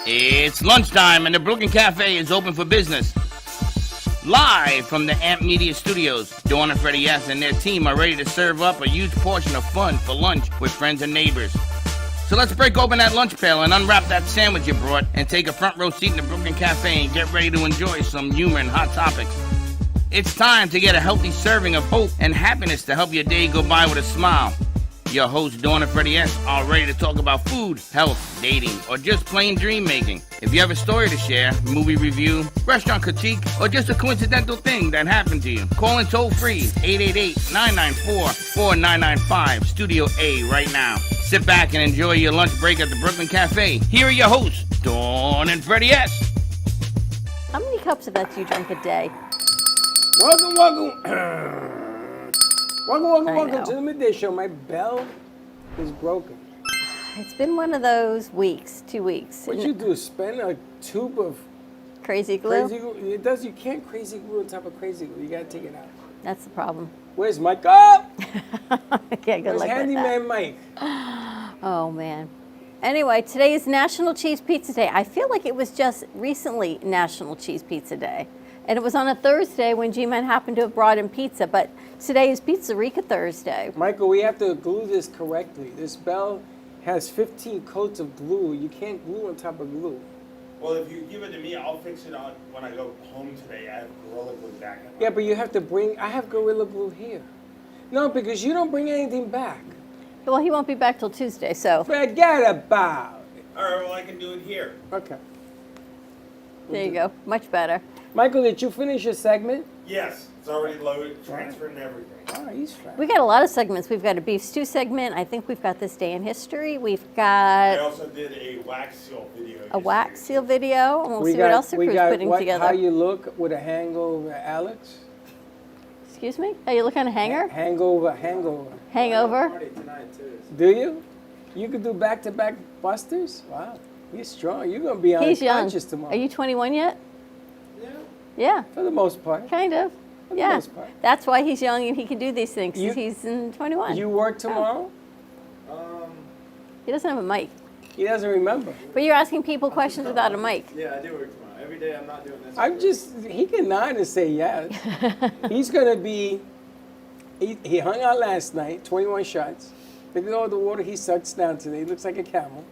It's lunchtime and the Brooklyn Cafe is open for business. Live from the Amp Media Studios, Dawn and Freddie S. and their team are ready to serve up a huge portion of fun for lunch with friends and neighbors. So let's break open that lunch pail and unwrap that sandwich you brought and take a front row seat in the Brooklyn Cafe and get ready to enjoy some humor and hot topics. It's time to get a healthy serving of hope and happiness to help your day go by with a smile. Your hosts, Dawn and Freddie S., are ready to talk about food, health, dating, or just plain dream making. If you have a story to share, movie review, restaurant critique, or just a coincidental thing that happened to you, call in toll free 888-994-4995, Studio A right now. Sit back and enjoy your lunch break at the Brooklyn Cafe. Here are your hosts, Dawn and Freddie S. How many cups of that do you drink a day? Welcome to the Midday Show. My bell is broken. It's been one of those weeks, 2 weeks. What you do, spend a tube of crazy glue? Crazy glue? You can't crazy glue on top of crazy glue. You gotta take it out. That's the problem. Where's Mike? Oh! Yeah, good Where's luck Handyman with Mike? Oh, man. Anyway, today is National Cheese Pizza Day. I feel like it was just recently National Cheese Pizza Day. And it was on a Thursday when G-Man happened to have brought in pizza, but today is Pizza-Rica Thursday. Michael, we have to glue this correctly. This bell has 15 coats of glue. You can't glue on top of glue. Well, if you give it to me, I'll fix it on when I go home today. I have Gorilla Glue back. Yeah, but you have to bring, I have Gorilla Glue here. No, because you don't bring anything back. Well, he won't be back till Tuesday, so. Forget about it. All right, well, I can do it here. Okay. There you go. Much better. Michael, did you finish your segment? Yes, it's already loaded, transferred, and everything. Oh, he's fine. We got a lot of segments. We've got a beef stew segment. I think we've got this day in history. We've I got also did a wax seal video. a wax seal video, and we'll see what got- else the crew's putting together. How you look with a hangover, Alex? Excuse me? How you look on a hanger? Hangover. Hangover? Do you? You could do back-to-back busters? Wow. You're strong. You're going to be He's young. unconscious tomorrow. Are you 21 yet? Yeah. Yeah, For the most part. kind of. For the Yeah. most part. That's why he's young and he can do these things. You- He's in 21. You work tomorrow? He doesn't have a mic. He doesn't remember. But you're asking people questions without a mic. Yeah, I do work tomorrow. Every day I'm not doing this. He can nod and say yes. He's going to be, he hung out last night, 21 shots. Look at all the water he sucks down today. He looks like a camel.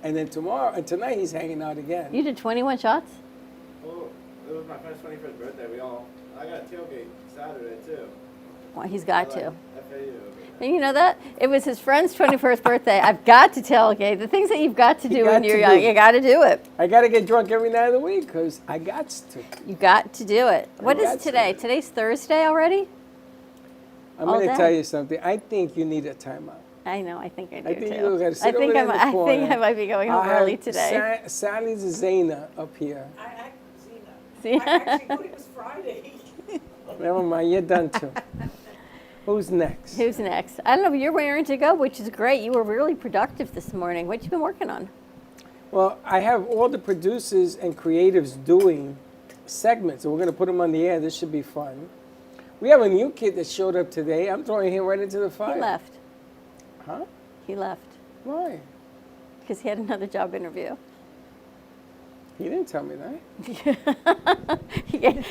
And then tonight he's hanging out again. You did 21 shots? Oh, it was my friend's 21st birthday. I got a tailgate Saturday too. Well, he's got to. FAU. And you know that? It was his friend's 21st birthday. I've got to tailgate. The things that you've got to do when you're young, you got to do it. I got to get drunk every night of the week because I got to. You got to do it. What got is to. today? Today's Thursday already? I'm All going to day. tell you something. I think you need a timeout. I know. I think I do I think too. you gotta sit I think over there in the I corner. think I might be going home I'll have early today. Sally Zena up here. See? I actually thought it was Friday. Never mind, you're done too. Who's next? Who's next? I don't know, but you're raring to go, which is great. You were really productive this morning. What you been working on? Well, I have all the producers and creatives doing segments, and we're going to put them on the air. This should be fun. We have a new kid that showed up today. I'm throwing him right into the fire. He left. Huh? He left Why? because he had another job interview. He didn't tell me that.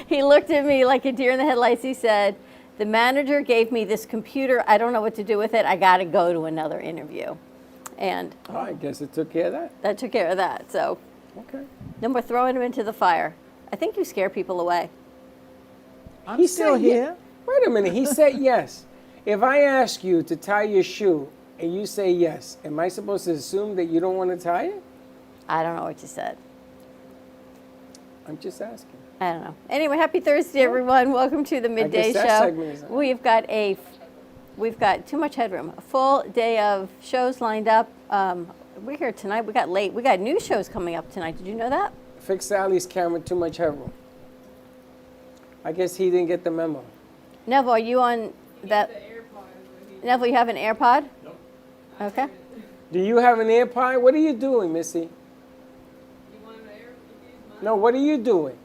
He looked at me like a deer in the headlights. He said, "The manager gave me this computer. I don't know what to do with it. I got to go to another interview." And Oh, I guess it took care of that. that took care of that. So Okay. then we're throwing him into the fire. I think you scare people away. He's still here. Wait a minute. He said yes. If I ask you to tie your shoe and you say yes, am I supposed to assume that you don't want to tie it? I don't know what you said. I'm just asking. I don't know. Anyway, happy Thursday, everyone. Welcome to the Midday that Show. segment is on. We've got too much headroom. A full day of shows lined up. We're here tonight. We got late. We got new shows coming up tonight. Did you know that? Fix Sally's camera, too much headroom. I guess he didn't get the memo. Neville, are you on that? Neville, you have an AirPod? Nope. Okay. Do you have an AirPod? What are you doing, Missy? No, what are you doing?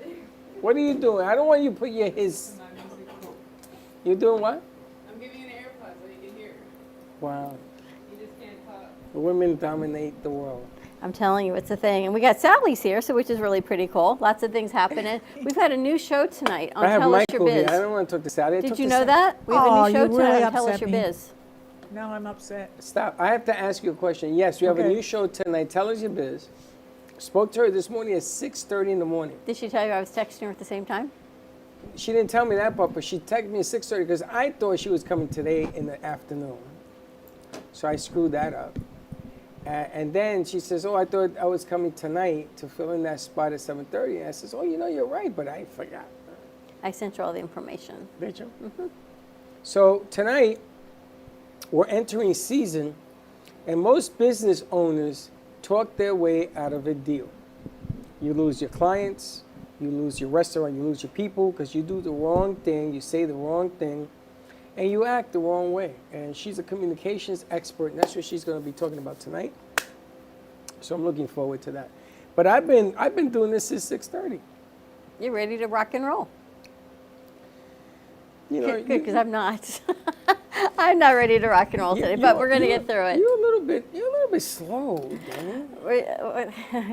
What are you doing? I don't want you to put his. You're doing what? I'm giving you an AirPod so you can hear. Wow. You just can't talk. The women dominate the world. I'm telling you, it's a thing. And we got Sally's here, so which is really pretty cool. Lots of things happening. We've had a new show tonight on I have Tell Us Your Michael Biz. here. I don't want to talk to Sally. Did you know that? We have a Oh, new show you really tonight on Tell Us upset Your me. Biz. Now I'm upset. Stop. I have to ask you a question. Yes, you have a Okay. new show tonight. Tell Us Your Biz. Spoke to her this morning at 6:30 in the morning. Did she tell you I was texting her at the same time? She didn't tell me that part, but she texted me at 6:30 because I thought she was coming today in the afternoon. So I screwed that up. And then she says, oh, I thought I was coming tonight to fill in that spot at 7:30. And I says, oh, you know, you're right, but I forgot. I sent her all the information. Did you? Mm-hmm. So tonight, we're entering season, and most business owners talk their way out of a deal. You lose your clients, you lose your restaurant, you lose your people because you do the wrong thing, you say the wrong thing, and you act the wrong way. And she's a communications expert, and that's what she's going to be talking about tonight. So I'm looking forward to that. But I've been doing this since 6:30. You're ready to rock and roll. You know, Good, because I'm not. I'm not ready to rock and roll today, but we're going to get through it. You're a little bit slow, Danny.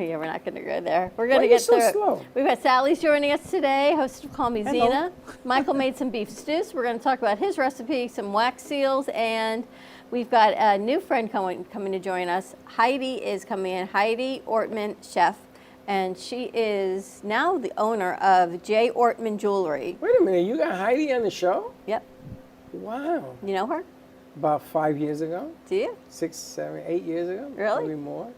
Yeah, we're not going to go there. We're Why going to are you get so through slow? it. We've got Sally's joining us today, host of Call Me Hello. Zena. Michael made some beef stew, so we're going to talk about his recipe, some wax seals, and we've got a new friend coming to join us. Heidi is coming in. Heidi Ortman, chef, and she is now the owner of J. Ortman Jewelry. Wait a minute, you got Heidi on the show? Yep. Wow. You know her? About 5 years ago? Do you? 6, 7, 8 years ago? Really? Maybe more.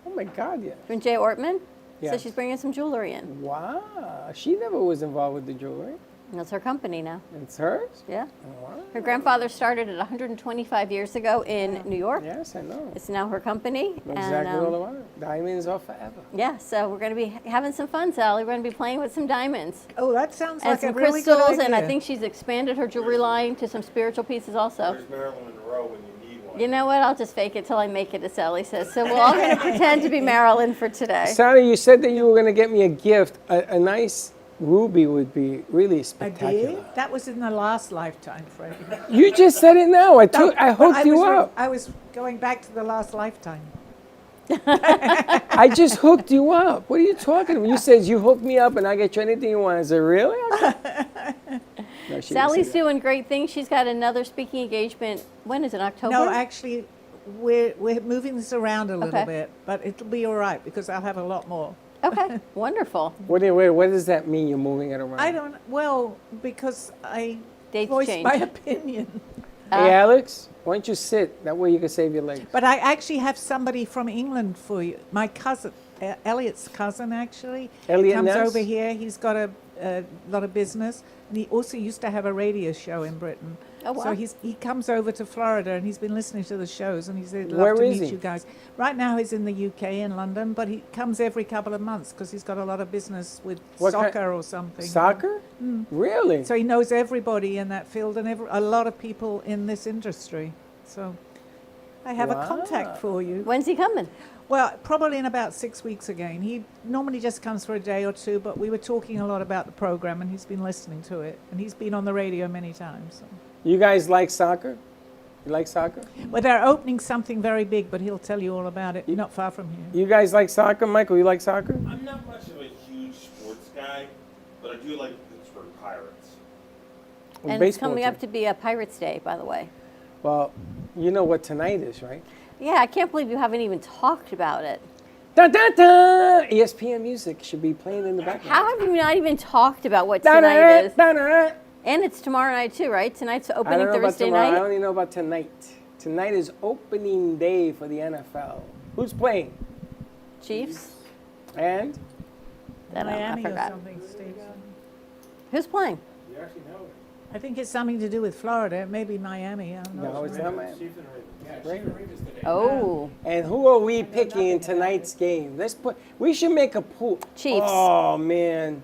Oh my God, yes. From J. Ortman? Yeah. So she's bringing some jewelry in. Wow. She never was involved with the jewelry. That's her company now. It's hers? Yeah. Wow. Her grandfather started it 125 years ago in New York. Yes, I know. It's now her company. Know exactly all about it. Diamonds are forever. Yeah, so we're going to be having some fun, Sally. We're going to be playing with some diamonds Oh, that sounds and like some a really good crystals, idea. and I think she's expanded her jewelry line to some spiritual pieces also. There's Marilyn Monroe when you need one. You know what? I'll just fake it till I make it, as Sally says. So we're all going to pretend to be Marilyn for today. Sally, you said that you were going to get me a gift. A nice ruby would be really I spectacular. did. That was in the last lifetime, Freddie. You just said it now. I hooked you up. I was going back to the last lifetime. I just hooked you up. What are you talking about? You said you hooked me up and I get you anything you want. I said, really? No, she didn't Sally's say that. doing great things. She's got another speaking engagement. When is it, October? No, actually, we're moving this around a little Okay. bit, but it'll be all right because I'll have a lot more. Okay, wonderful. What does that mean, you're moving it around? I don't, well, because I Dates voiced change. my opinion. Hey, Alex, why don't you sit? That way you can save your legs. But I actually have somebody from England for you. My cousin, Elliot's cousin, actually. Elliot comes Ness? over here. He's got a lot of business. And he also used to have a radio show in Britain. Oh, wow. So he comes over to Florida and he's been listening to the shows and he said, love Where to is meet he? you guys. Right now he's in the UK in London, but he comes every couple of months because he's got a lot of business with What kind- soccer or something. Soccer? Really? So he knows everybody in that field and a lot of people in this industry. So I have a Wow. contact for you. When's he coming? Well, probably in about 6 weeks again. He normally just comes for a day or two, but we were talking a lot about the program and he's been listening to it. And he's been on the radio many times. So. You guys like soccer? You like soccer? Well, they're opening something very big, but he'll tell you all about it. Not far from here. You guys like soccer? Michael, you like soccer? I'm not much of a huge sports guy, but I do like the Pittsburgh Pirates. And it's coming up to be a Pirates Day, by the way. Well, you know what tonight is, right? Yeah, I can't believe you haven't even talked about it. Da da da! ESPN music should be playing in the background. How have you not even talked about what Da tonight da is? da da! And it's tomorrow night too, right? Tonight's I opening don't know about Thursday tomorrow. I night. only know about tonight. Tonight is opening day for the NFL. Who's playing? Chiefs. And Then I Miami or forgot. something, Steve. Who's playing? You actually know it. I think it's something to do with Florida. It may be Miami. I don't know. no, it's not Miami. Chiefs and Ravens. Yeah, Chiefs Ravens. and Ravens today. Oh, And who are we picking in tonight's game? We should make a pool. Chiefs. Oh man.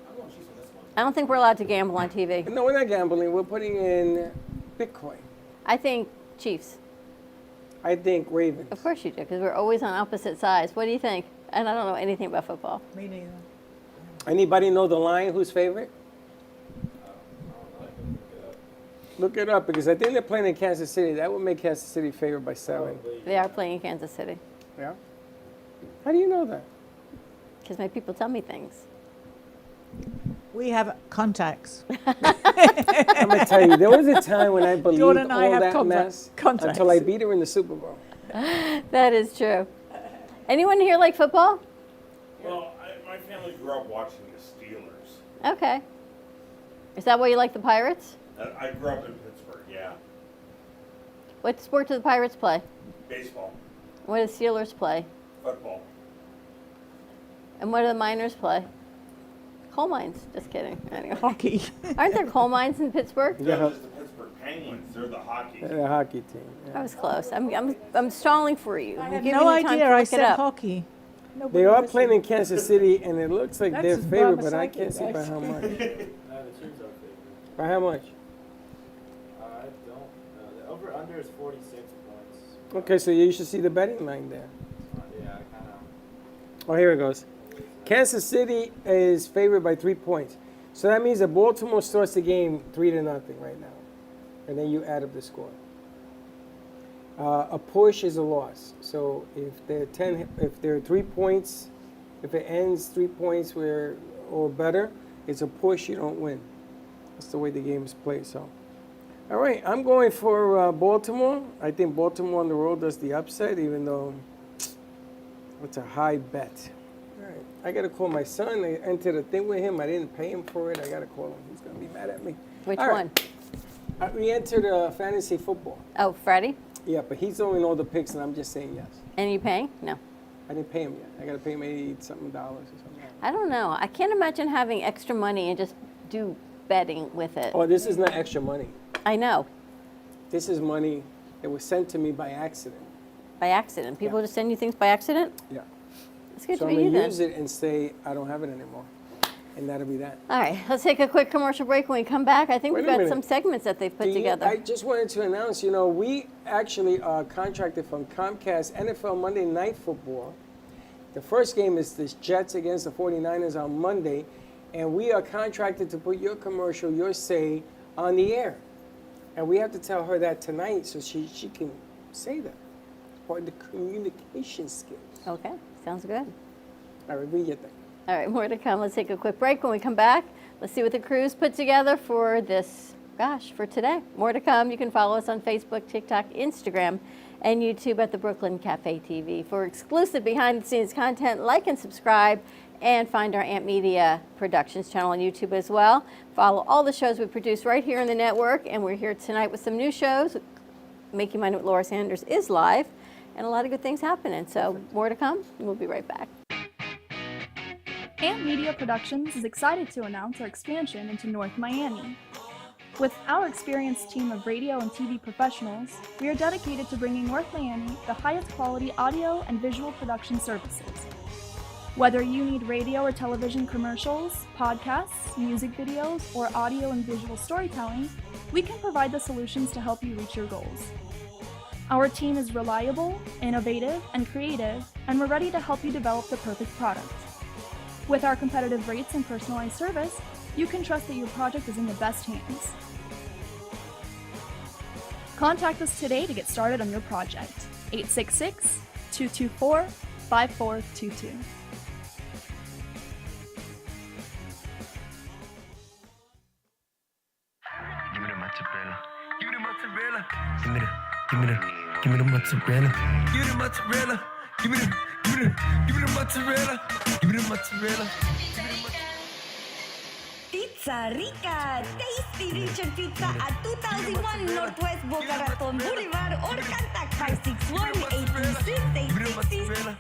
I'm going Chiefs on this one. I don't think we're allowed to gamble on TV. No, we're not gambling. We're putting in Bitcoin. I think Chiefs. I think Ravens. Of course you do, because we're always on opposite sides. What do you think? And I don't know anything about football. Me neither. Anybody know the line? Who's favorite? Look it up because I think they're playing in Kansas City. That would make Kansas City favored by 7. They are playing in Kansas City. Yeah. How do you know that? Because my people tell me things. We have contacts. I'm gonna tell you, there was a time when I believed Dawn and I all have that mess contacts. until I beat her in the Super Bowl. That is true. Anyone here like football? Well, my family grew up watching the Steelers. Okay. Is that why you like the Pirates? I grew up in Pittsburgh, yeah. What sport do the Pirates play? Baseball, What do the Steelers play? football. And what do the Miners play? Coal mines. Just kidding. Anyway. Hockey. Aren't there coal mines in Pittsburgh? Yeah. No, just the Pittsburgh Penguins. They're the hockey. The hockey team. I Yeah. was close. I'm stalling for you. I I'm had giving no you time idea to I look it said up. hockey. Nobody They are listened. playing in Kansas City, and it looks like That's they're as favored, Brahma but I Psychic, can't see by how much. The Twins are favored. By how much? I don't know. The over-under is 46 points. Okay, so you should see the betting line there. Yeah, I kind of. Oh, here it goes. Kansas City is favored by 3 points. So that means that Baltimore starts the game 3-0 right now. And then you add up the score. A push is a loss. So if there are 3 points, if it ends 3 points or better, it's a push, you don't win. That's the way the game is played. So, all right, I'm going for Baltimore. I think Baltimore on the road does the upset, even though it's a high bet. All right, I got to call my son. I entered a thing with him. I didn't pay him for it. I got to call him. He's going to be mad at me. Which All right. one? We entered fantasy football. Oh, Freddie? Yeah, but he's doing all the picks, and I'm just saying yes. And you paying? No. I didn't pay him yet. I got to pay him $80-something or something. I don't know. I can't imagine having extra money and just do betting with it. Oh, this is not extra money. I know. This is money that was sent to me by accident. By accident. People Yeah. just send you things by accident? Yeah. It's good So to I'm be you going to then. use it and say I don't have it anymore. And that'll be that. All right, let's take a quick commercial break. When we come back, I think Wait we've a got minute. some segments that they've put together. I just wanted to announce, we actually are contracted from Comcast NFL Monday Night Football. The first game is the Jets against the 49ers on Monday, and we are contracted to put your commercial, your say, on the air. And we have to tell her that tonight so she can say that. Part of the communication skills. Okay, sounds good. All right, read your thing. All right, more to come. Let's take a quick break. When we come back, let's see what the crew's put together for this, for today. More to come. You can follow us on Facebook, TikTok, Instagram, and YouTube at the Brooklyn Cafe TV. For exclusive behind-the-scenes content, like and subscribe, and find our Amp Media Productions channel on YouTube as well. Follow all the shows we produce right here in the network, and we're here tonight with some new shows. Making Money with Laura Sanders is live, and a lot of good things happening. So more to come, and we'll be right back. Amp Media Productions is excited to announce our expansion into North Miami. With our experienced team of radio and TV professionals, we are dedicated to bringing North Miami the highest quality audio and visual production services. Whether you need radio or television commercials, podcasts, music videos, or audio and visual storytelling, we can provide the solutions to help you reach your goals. Our team is reliable, innovative, and creative, and we're ready to help you develop the perfect product. With our competitive rates and personalized service, you can trust that your project is in the best hands. Contact us today to get started on your project. 866-224-5422. Give me the mozzarella. Give me the mozzarella. Give me the mozzarella. Give me the mozzarella. Give me the mozzarella. Give me the mozzarella. Pizza Rica, tasty Richard Pizza at 2001 Northwest Boca Raton Boulevard or contact 561-836-8663. Give me the mozzarella.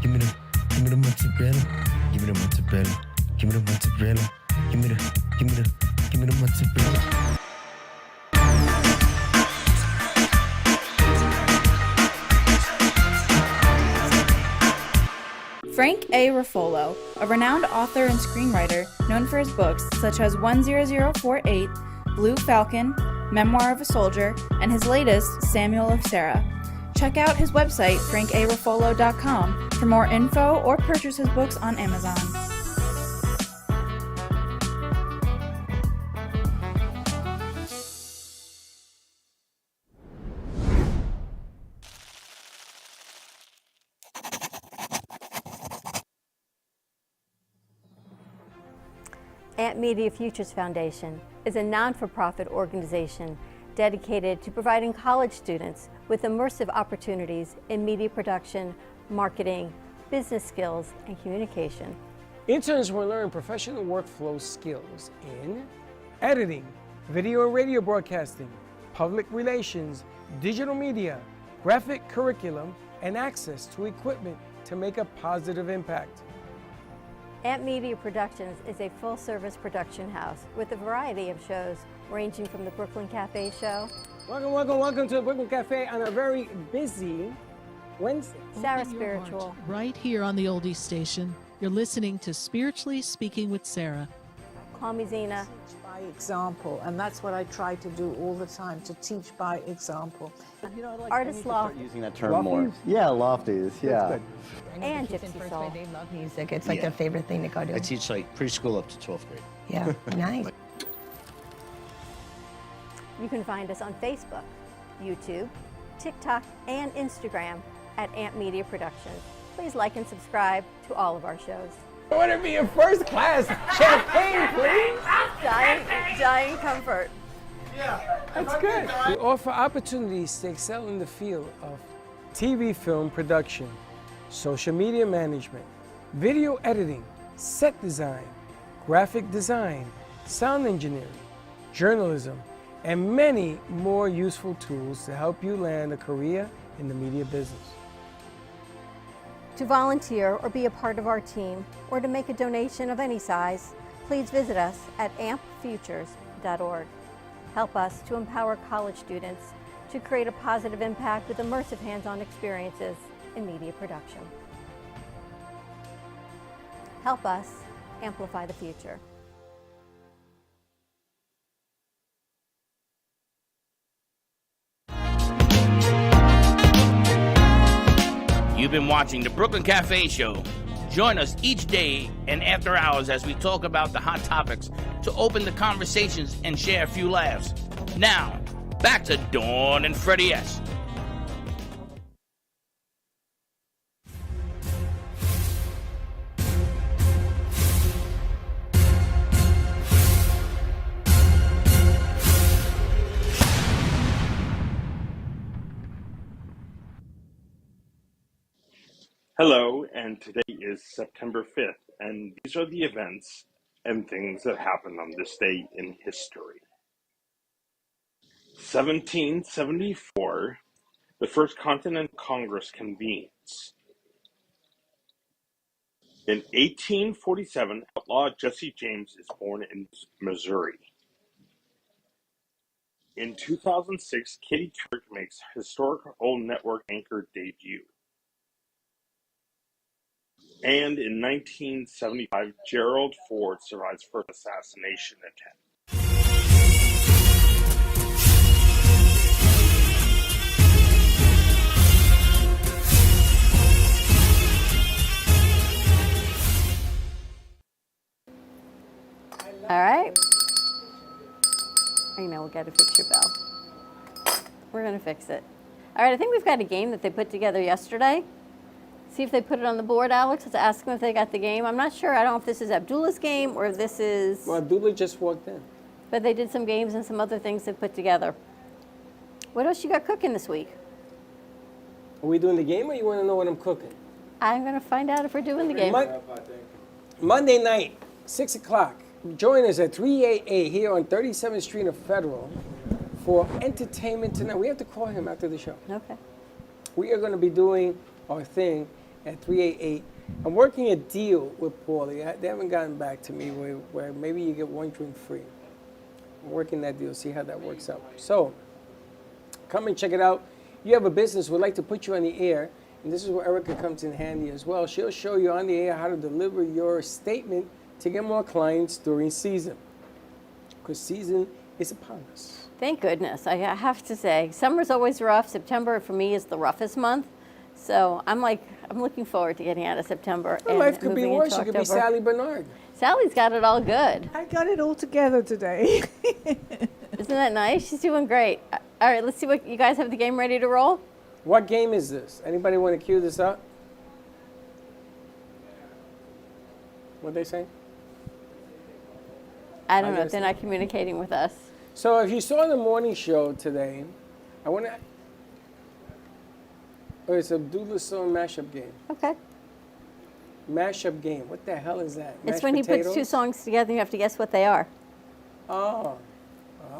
Give me the mozzarella. Give me the mozzarella. Give me the mozzarella. Frank A. Ruffolo, a renowned author and screenwriter known for his books such as 10048, Blue Falcon, Memoir of a Soldier, and his latest, Samuel of Sarah. Check out his website, frankaruffolo.com, for more info or purchase his books on Amazon. Amp Media Futures Foundation is a non-for-profit organization dedicated to providing college students with immersive opportunities in media production, marketing, business skills, and communication. Interns will learn professional workflow skills in editing, video and radio broadcasting, public relations, digital media, graphic curriculum, and access to equipment to make a positive impact. Amp Media Productions is a full-service production house with a variety of shows ranging from the Brooklyn Cafe show. Welcome to the Brooklyn Cafe on a very busy Wednesday. Sarah Open your heart. Spiritual. Right here on the Oldies Station, you're listening to Spiritually Speaking with Sarah. Call me Zena. Teach by example, and that's what I try to do all the time, to teach by example. You know, Artist Loft. using that term more. Yeah, lofties, yeah. And Gypsy Soul. They love music. It's like their favorite thing to go to. I teach like preschool up to 12th grade. Yeah, nice. You can find us on Facebook, YouTube, TikTok, and Instagram at Amp Media Productions. Please like and subscribe to all of our shows. I want to be in first class champagne, please. Dying comfort. Yeah, that's good. We offer opportunities to excel in the field of TV film production, social media management, video editing, set design, graphic design, sound engineering, journalism, and many more useful tools to help you land a career in the media business. To volunteer or be a part of our team, or to make a donation of any size, please visit us at ampfutures.org. Help us to empower college students to create a positive impact with immersive hands-on experiences in media production. Help us amplify the future. You've been watching the Brooklyn Cafe Show. Join us each day and after hours as we talk about the hot topics to open the conversations and share a few laughs. Now, back to Dawn and Freddie S. Hello, and today is September 5th, and these are the events and things that happened on this day in history. 1774, the First Continental Congress convenes. In 1847, outlaw Jesse James is born in Missouri. In 2006, Katie Couric makes historical network anchor debut. And in 1975, Gerald Ford survives first assassination attempt. All right. I know we'll get to fix your bell. We're going to fix it. All right, I think we've got a game that they put together yesterday. See if they put it on the board, Alex. Let's ask them if they got the game. I'm not sure. I don't know if this is Abdullah's game or if this is... Well, Abdullah just walked in. But they did some games and some other things they put together. What else you got cooking this week? Are we doing the game or you want to know what I'm cooking? I'm going to find out if we're doing the game. Monday night, 6 o'clock. Join us at 388 here on 37th Street of Federal for entertainment tonight. We have to call him after the show. Okay. We are going to be doing our thing at 388. I'm working a deal with Paulie. They haven't gotten back to me where maybe you get one drink free. I'm working that deal, see how that works out. So, come and check it out. You have a business, we'd like to put you on the air, and this is where Erica comes in handy as well. She'll show you on the air how to deliver your statement to get more clients during season, because season is upon us. Thank goodness. I have to say, summer's always rough. September for me is the roughest month. So I'm looking forward to getting out of September. Well, life could be worse. You could be Sally Bernard. Sally's got it all good. I got it all together today. Isn't that nice? She's doing great. All right, let's see what you guys have the game ready to roll. What game is this? Anybody want to cue this up? What'd they say? I don't know if they're not communicating with us. So if you saw the morning show today, I want to. Oh, it's a Doodle Song mashup game. Okay. Mashup game. What the hell is that? It's Mashed when he puts potatoes? two songs together and you have to guess what they are. Oh.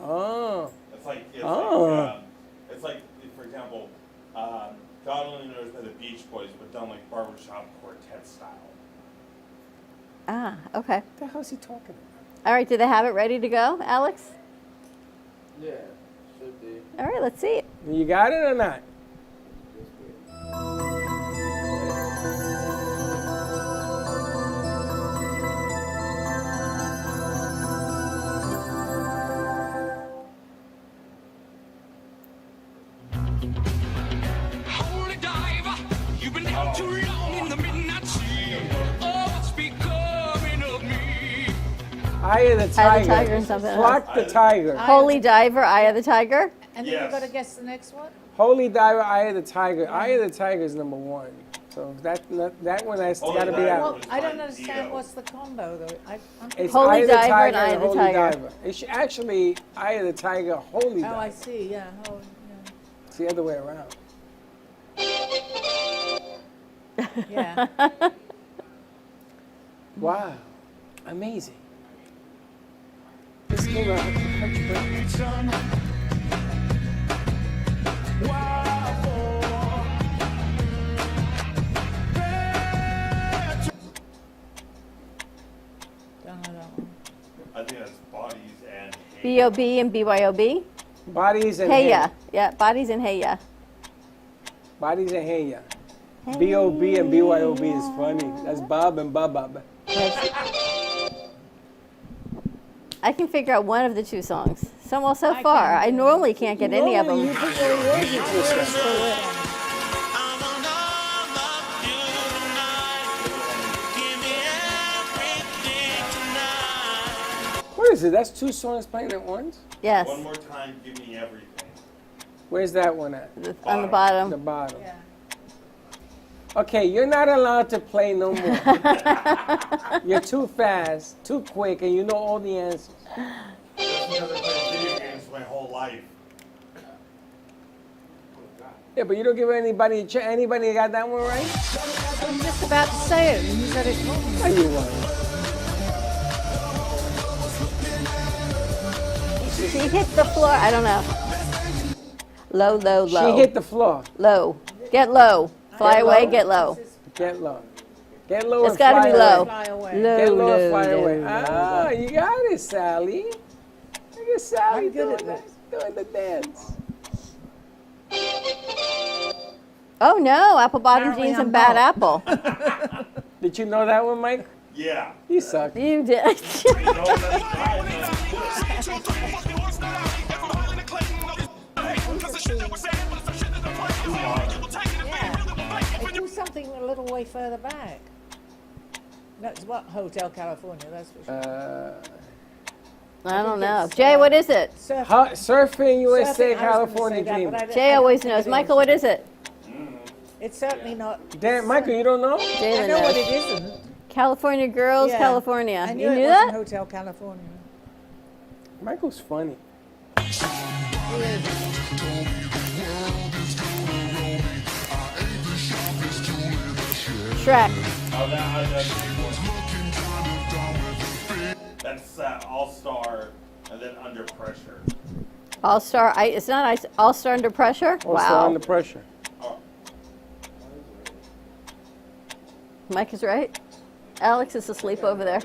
Oh. It's like, for example, God Only Knows by the Beach Boys, but done like barbershop quartet style. Ah, okay. What the hell is he talking about? All right, do they have it ready to go, Alex? Yeah, should be. All right, let's see it. You got it or not? Holy diver, you've been out too long in the midnight sea. Oh, what's becoming of me? Eye of the Eye of Tiger. the Tiger and something Flock the Tiger. Holy Diver, Eye of the Tiger. And then you've got to guess the next one? Holy Diver, Eye of the Tiger. Eye of the Tiger is number one. So that one has got to be out. Well, I don't understand what's the combo, though. It's Holy Eye of the Diver Tiger and Eye of the Holy Tiger. Diver. It's actually Eye of the Tiger, Holy Oh, Diver. I see, yeah. Oh, It's the other way around. yeah. Wow. Amazing. This came out. I think that's Bodies and B.O.B. and B.Y.O.B. Bodies and Hey Ya. Yeah, Bodies and Hey Ya. Bodies and Hey Ya. B.O.B. and B.Y.O.B. is funny. That's Bob and Bob. I can figure out one of the two songs. So far. I normally can't get any of them. You put your words into this. What is it? That's two songs playing at once? Yes. One more time, give me everything. Where's that one at? On the bottom. The bottom. Yeah. Okay, you're not allowed to play no more. You're too fast, too quick, and you know all the answers. I've never played video games my whole life. Yeah, but you don't give anybody a chance. Anybody got that one right? I'm just about to say it, and you said it wrong. No, you weren't. She hit the floor. I don't know. Low, low, low. She hit the floor. Low. Get low. Fly away, get low. Get low. Get low It's and got to fly be low. away. Low, Get low low, and fly low, away. low. Ah, you got it, Sally. Look at Sally doing the dance. Oh no, apple bottom Apparently jeans I'm and bad not. apple. Did you know that one, Mike? Yeah. You suck. You did. They do something a little way further back. That's what Hotel California, that's for sure. I don't know. Jay, what is it? Surfing USA Surfing, I was gonna California say that, Dream. but I Jay don't always think knows. it Michael, is. what is it? It's certainly not. Damn, Michael, you don't know? Jalen I know what knows. it isn't. California Girls, Yeah. California. I You knew knew it wasn't that? Hotel California. Michael's funny. Shrek. Oh, that's All Star and then Under Pressure. All Star. It's not All Star Under Pressure. Also Wow. under pressure. Mike is right. Alex is asleep over there.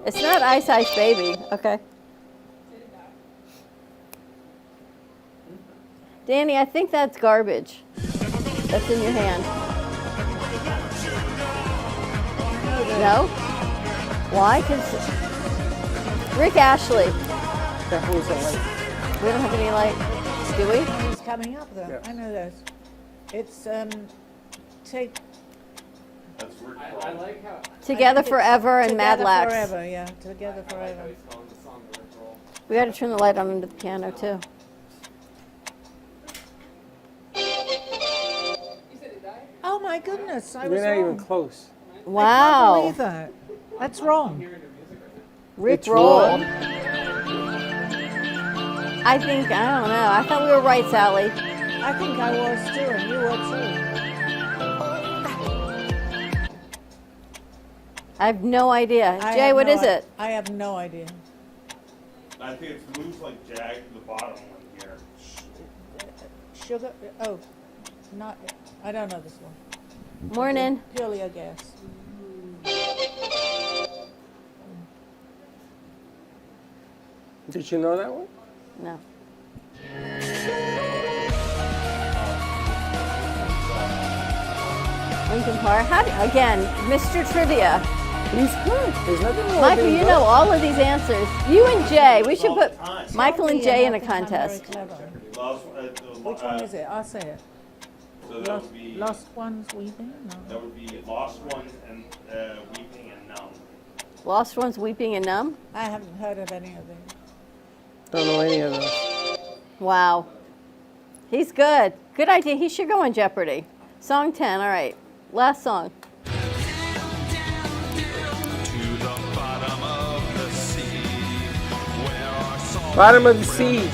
It's not Ice Ice Baby. Okay. Danny, I think that's garbage. That's in your hand. No? Why? Because Rick Ashley. We don't have any light. Do we? It's coming up though. Yeah. I know that. It's take I like how Together Forever and Mad Together Lax. Forever, yeah. Together Forever. We got to turn the light on into the piano too. Oh my goodness, I You're was not wrong. even close. Wow. I can't believe that. That's wrong. Rick It's roll. raw. I don't know. I thought we were right, Sally. I think I was too, and you were too. I have no idea. Jay, what is it? I have no idea. I think it's moves like Jag to the bottom one here. Sugar? Oh, not. I don't know this one. Morning. Purely a guess. Did you know that one? No. Lincoln Park. Again, Mr. Trivia. He's good. There's nothing wrong with Michael, being you good. know all of these answers. You and Jay. We should put Michael and Jay in a contest. Which one is it? I'll say it. So that would be Lost Ones Weeping? No. that would be Lost Ones and Weeping and Numb. Lost Ones Weeping and Numb? I haven't heard of any of them. Don't know any of those. Wow. He's good. Good idea. He should go on Jeopardy. Song 10. All right. Last song. Bottom of the sea.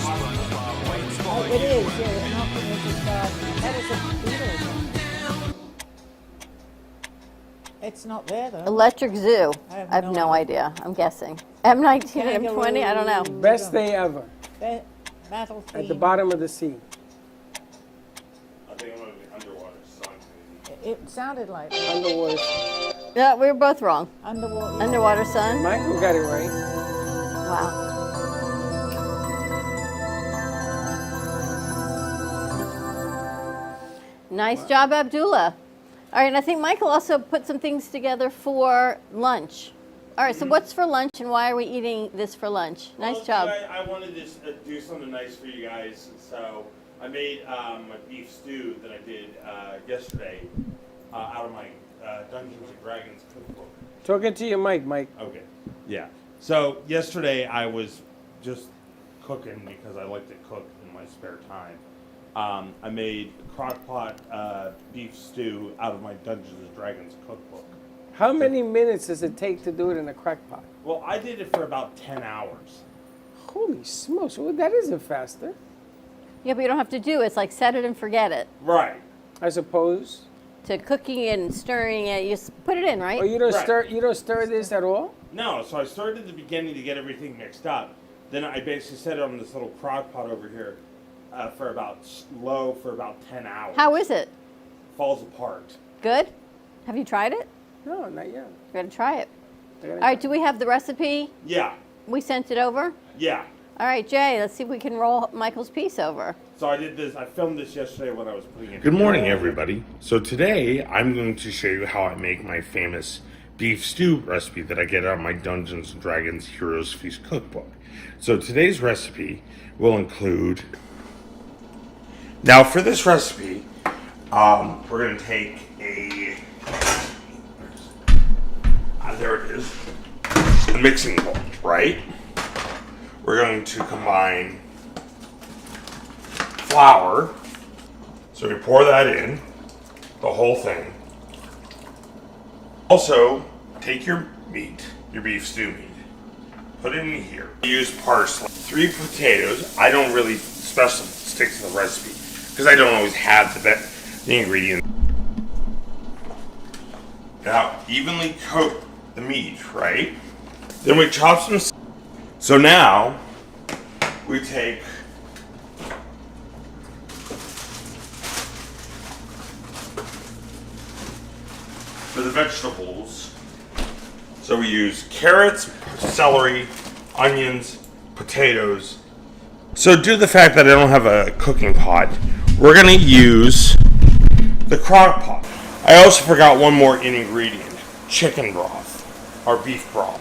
Oh, it is, yeah. Nothing is just, that is a Beatles one. It's not there, though. Electric Zoo. I have I have no idea. I'm guessing. M19, M20. I don't know. Best day ever. Battle At the theme. bottom of the sea. I think I'm going to be Underwater Sun. It sounded like Underwater. Yeah, we were both wrong. Underwater. Underwater Sun. Michael got it right. Wow. Nice job, Abdullah. All right, and I think Michael also put some things together for lunch. All right, so what's for lunch and why are we eating this for lunch? Nice job. I wanted to do something nice for you guys, so I made my beef stew that I did yesterday out of my Dungeons and Dragons cookbook. Talking to your mic, Mike. Okay. Yeah. So yesterday I was just cooking because I like to cook in my spare time. I made crock-pot beef stew out of my Dungeons and Dragons cookbook. How many minutes does it take to do it in a crock pot? Well, I did it for about 10 hours. Holy smokes, well, that isn't faster. Yeah, but you don't have to do it. It's like set it and forget it. Right. I suppose. To cooking it and stirring it, you just put it in, right? Oh, you don't Right. stir this at all? No, so I started at the beginning to get everything mixed up. Then I basically set it on this little crock pot over here for about 10 hours. How is it? Falls apart. Good? Have you tried it? No, not yet. You gotta try it. All right, do we have the recipe? Yeah. We sent it over? Yeah. All right, Jay, let's see if we can roll Michael's piece over. So I did this. I filmed this yesterday when I was putting it. Good morning, everybody. So today I'm going to show you how I make my famous beef stew recipe that I get out of my Dungeons & Dragons Heroes Feast cookbook. So today's recipe will include... Now for this recipe, we're going to take a... there it is. A mixing bowl, right? We're going to combine flour. So we pour that in, the whole thing. Also, take your meat, your beef stew meat, put it in here. Use parsley, 3 potatoes. I don't really stick to the recipe because I don't always have the ingredients. Now, evenly coat the meat, right? Then we chop some. So now we take for the vegetables. So we use carrots, celery, onions, potatoes. So due to the fact that I don't have a cooking pot, we're gonna use the crock pot. I also forgot one more ingredient, chicken broth, or beef broth.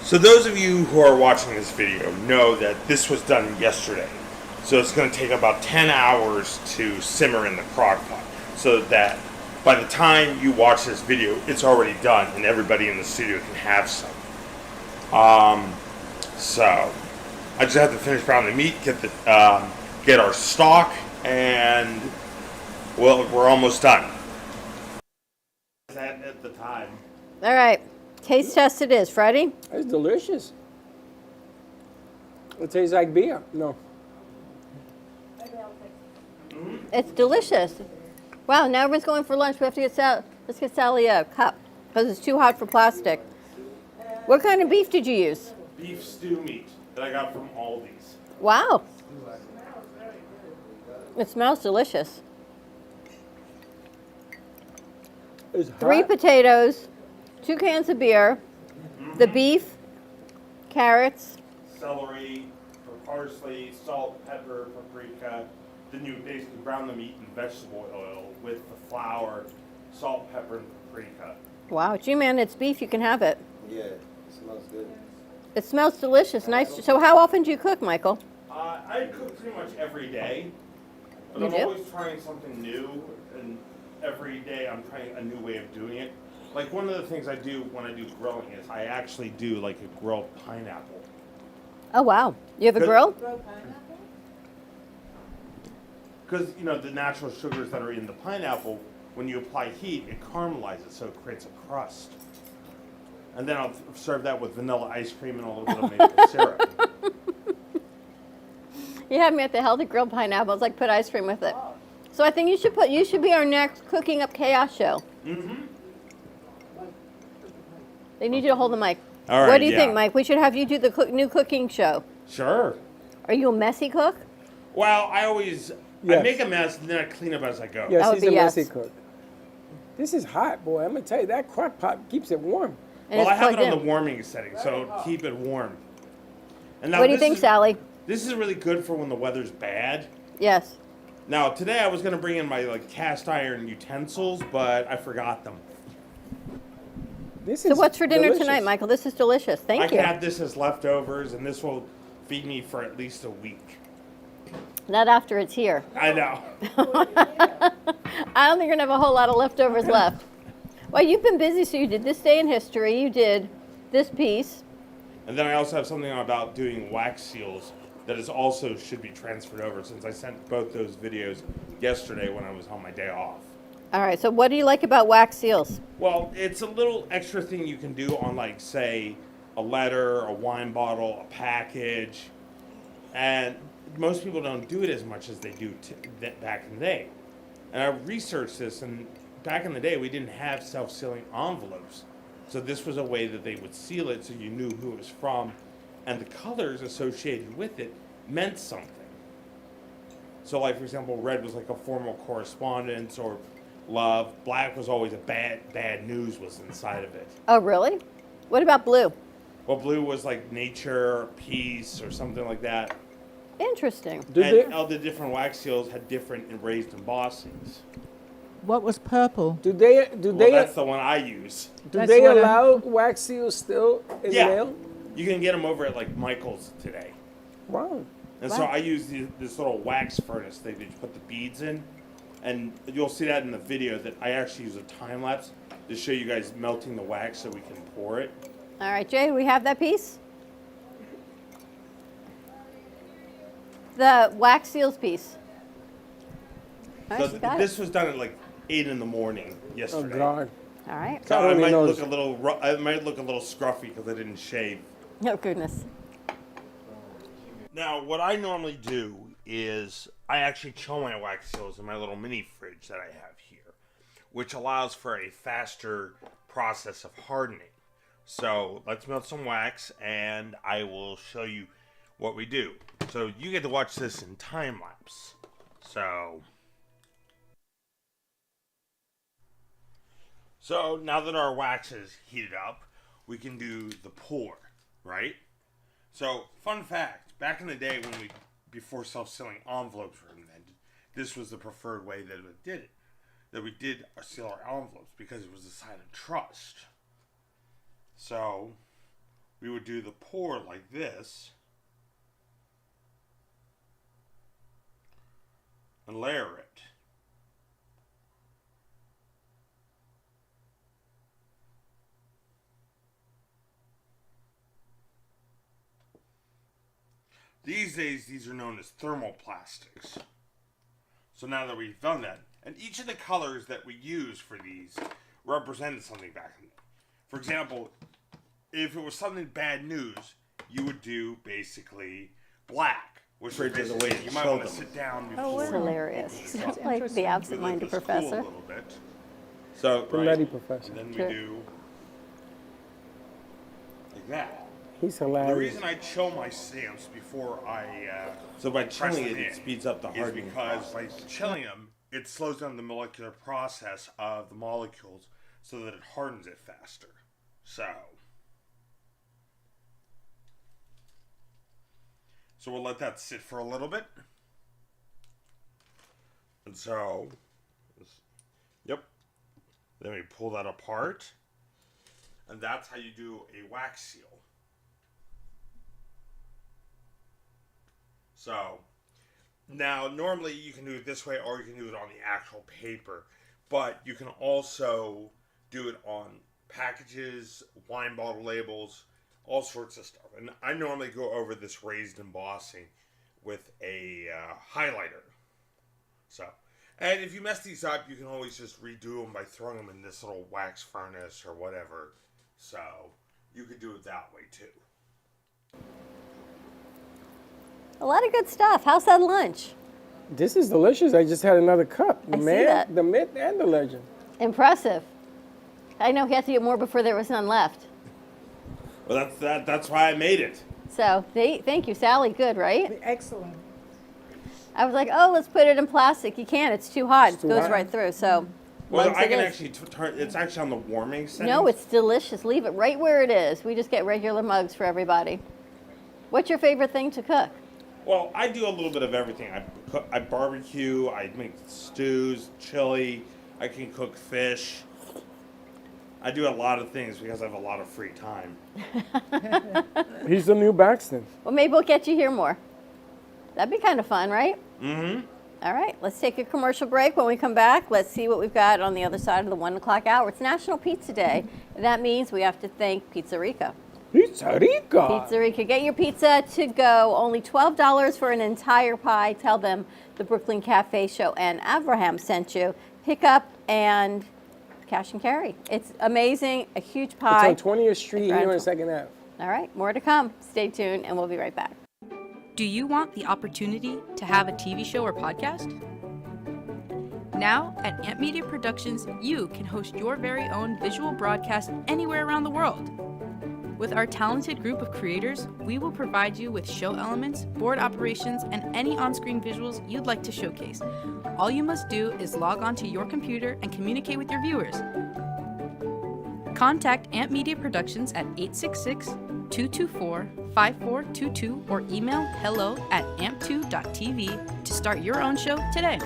So those of you who are watching this video know that this was done yesterday. So it's gonna take about 10 hours to simmer in the crock pot, so that by the time you watch this video, it's already done and everybody in the studio can have some. So I just have to finish browning the meat, get our stock, and well, we're almost done. At the time. All right, taste test it is. Freddie? It's delicious. It tastes like beer. No. It's delicious. Wow, now everyone's going for lunch. We have to get let's get Sally a cup because it's too hot for plastic. What kind of beef did you use? Beef stew meat that I got from Aldi's. Wow. It smells delicious. It's 3 hot. potatoes, 2 cans of beer, the beef, carrots. Celery, parsley, salt, pepper, paprika. Then you basically brown the meat in vegetable oil with the flour, salt, pepper, and paprika. Wow, G-Man, it's beef. You can have it. Yeah, it smells good. It smells delicious. Nice. So how often do you cook, Michael? I cook pretty much every day, but You I'm do? always trying something new, and every day I'm trying a new way of doing it. Like one of the things I do when I do grilling is I actually do like a grilled pineapple. Oh, wow. You have a grill? Because, you know, the natural sugars that are in the pineapple, when you apply heat, it caramelizes, so it creates a crust. And then I'll serve that with vanilla ice cream and a little bit of maple syrup. You had me at the healthy grilled pineapples. Like put ice cream with it. So I think you should be our next Cooking Up Chaos show. Mm-hmm. They need you to hold the mic. All right, what do you yeah. think, Mike? We should have you do the new cooking show. Sure. Are you a messy cook? Well, I Yes. make a mess and then I clean up as I go. Yes, That would he's be a yes. messy cook. This is hot, boy. I'm gonna tell you that crock pot keeps it warm. And Well, it's I have it plugged on in. the warming setting, so keep it warm. And now What do you this think, is- Sally? This is really good for when the weather's bad. Yes. Now, today I was going to bring in my cast iron utensils, but I forgot them. This So is what's for dinner delicious. tonight, Michael? This is delicious. Thank I you. can have this as leftovers, and this will feed me for at least a week. Not after it's here. I know. I don't think you're going to have a whole lot of leftovers left. Well, you've been busy, so you did this day in history. You did this piece. And then I also have something about doing wax seals that is also should be transferred over, since I sent both those videos yesterday when I was on my day off. All right, so what do you like about wax seals? Well, it's a little extra thing you can do on, like, say, a letter, a wine bottle, a package. And most people don't do it as much as they do back in the day. And I researched this, and back in the day, we didn't have self-sealing envelopes. So this was a way that they would seal it so you knew who it was from. And the colors associated with it meant something. So, like, for example, red was like a formal correspondence or love. Black was always a bad news was inside of it. Oh, really? What about blue? Well, blue was like nature, peace, or something like that. Interesting. And all the different wax seals had different raised embossings. What was purple? Do they? Well, that's the one I use. Do they allow wax seals still in Yeah. mail? You can get them over at like Michael's today. Wow. And so I use this little wax furnace thing that you put the beads in. And you'll see that in the video that I actually use a time lapse to show you guys melting the wax so we can pour it. All right, Jay, we have that piece? The wax seals piece. All right, So you got this it. was done at like 8 in the morning yesterday. Oh God. All right. So God I only might knows. look a little I might look a little scruffy because I didn't shave. Oh, goodness. Now, what I normally do is I actually chill my wax seals in my little mini fridge that I have here, which allows for a faster process of hardening. So let's melt some wax and I will show you what we do. So you get to watch this in time lapse. So now that our wax is heated up, we can do the pour, right? So, fun fact, back in the day before self-sealing envelopes were invented, this was the preferred way that we did it. That we did seal our envelopes because it was a sign of trust. So, we would do the pour like this and layer it. These days, these are known as thermoplastics. So now that we've done that, and each of the colors that we use for these represented something back in. For example, if it was something bad news, you would do basically black, which For is just a basically way to you might show want to them. sit down Oh, before. it's hilarious. He's That's like interesting. the absent-minded It's cool professor. a little bit. So, The nutty professor. And then Sure. we do like that. He's The hilarious. reason I chill my stamps before I so by press chilling them it, it in speeds up the is hardening because by process. chilling them, it slows down the molecular process of the molecules so that it hardens it faster. So we'll let that sit for a little bit. And so, yep. Then we pull that apart. And that's how you do a wax seal. So, now normally you can do it this way or you can do it on the actual paper. But you can also do it on packages, wine bottle labels, all sorts of stuff. And I normally go over this raised embossing with a highlighter. So, and if you mess these up, you can always just redo them by throwing them in this little wax furnace or whatever. So, you could do it that way too. A lot of good stuff. How's that lunch? This is delicious. I just had another cup. The I see man, that. the myth, and the legend. Impressive. I know he had to get more before there was none left. Well, that's why I made it. So, thank you, Sally. Good, right? Excellent. I was like, oh, let's put it in plastic. You can't. It's too hot. It too goes hot. right through. So, Well, mugs I it can is. actually turn. It's actually on the warming setting. No, it's delicious. Leave it right where it is. We just get regular mugs for everybody. What's your favorite thing to cook? Well, I do a little bit of everything. I barbecue. I make stews, chili. I can cook fish. I do a lot of things because I have a lot of free time. He's the new Baxton. Well, maybe we'll get you here more. That'd be kind of fun, right? Mm-hmm. All right, let's take a commercial break. When we come back, let's see what we've got on the other side of the 1 o'clock hour. It's National Pizza Day. And that means we have to thank Pizza Rica. Pizza Rica. Pizza Rica. Get your pizza to go. Only $12 for an entire pie. Tell them the Brooklyn Cafe Show and Abraham sent you. Pick up and cash and carry. It's amazing. A huge pie. It's on 20th Street here on Incredible. 2nd Ave. All right, more to come. Stay tuned, and we'll be right back. Do you want the opportunity to have a TV show or podcast? Now, at Amp Media Productions, you can host your very own visual broadcast anywhere around the world. With our talented group of creators, we will provide you with show elements, board operations, and any on-screen visuals you'd like to showcase. All you must do is log onto your computer and communicate with your viewers. Contact Amp Media Productions at 866-224-5422 or email hello@amp2.tv to start your own show today.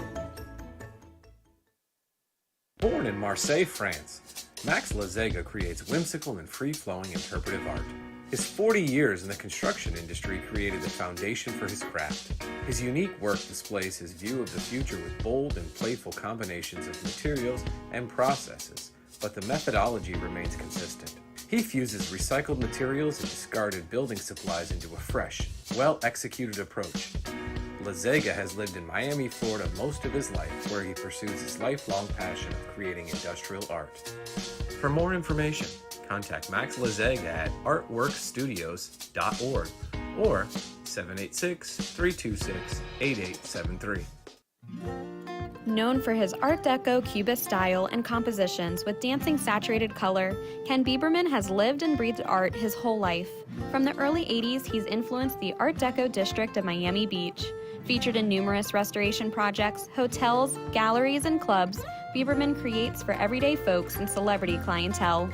Born in Marseille, France, Max Lazega creates whimsical and free-flowing interpretive art. His 40 years in the construction industry created the foundation for his craft. His unique work displays his view of the future with bold and playful combinations of materials and processes, but the methodology remains consistent. He fuses recycled materials and discarded building supplies into a fresh, well-executed approach. Lazega has lived in Miami, Florida most of his life, where he pursues his lifelong passion of creating industrial art. For more information, contact Max Lazega at artworkstudios.org or 786-326-8873. Known for his Art Deco Cubist style and compositions with dancing saturated color, Ken Bieberman has lived and breathed art his whole life. From the early 80s, he's influenced the Art Deco district of Miami Beach. Featured in numerous restoration projects, hotels, galleries, and clubs, Bieberman creates for everyday folks and celebrity clientele.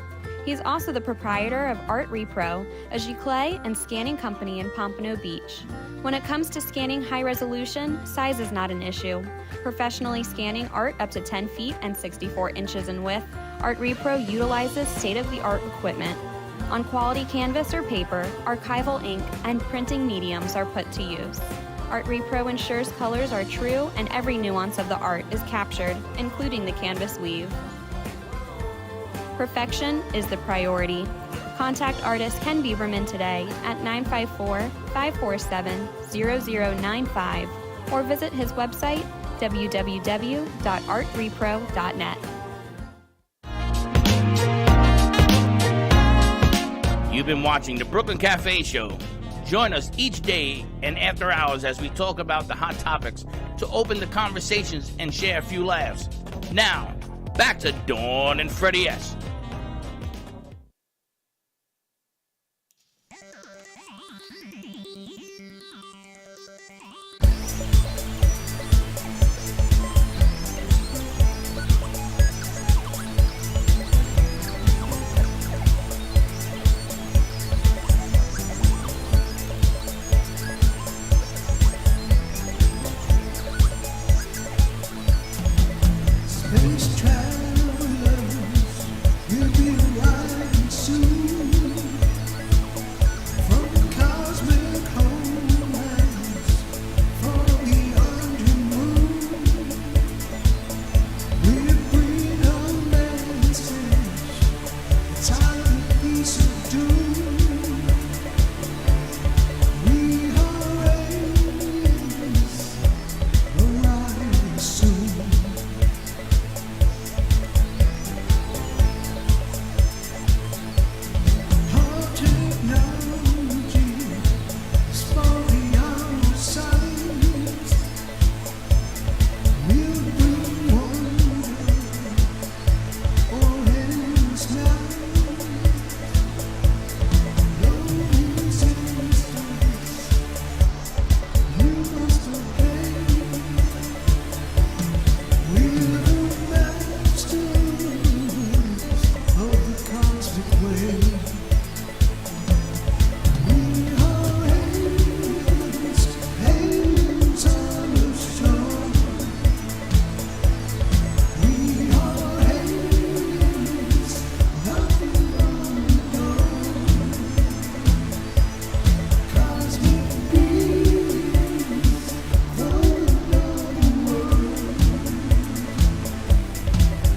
He's also the proprietor of Art Repro, a giclée and scanning company in Pompano Beach. When it comes to scanning high resolution, size is not an issue. Professionally scanning art up to 10 feet and 64 inches in width, Art Repro utilizes state-of-the-art equipment. On quality canvas or paper, archival ink and printing mediums are put to use. Art Repro ensures colors are true and every nuance of the art is captured, including the canvas weave. Perfection is the priority. Contact artist Ken Bieberman today at 954-547-0095 or visit his website www.artrepro.net. You've been watching the Brooklyn Cafe Show. Join us each day and after hours as we talk about the hot topics to open the conversations and share a few laughs. Now, back to Dawn and Freddie S. Space travelers will be arriving soon from cosmic homelands far beyond your moon. We'll bring our message, it's our piece of doom. We are aliens arriving soon. Our technology is far beyond science. We'll bring wonder all ends now. No resistance, you must obey. We're the masters of the cosmic way. We are aliens, aliens on the shore. We are aliens, knocking on the door. Cosmic beings from another world.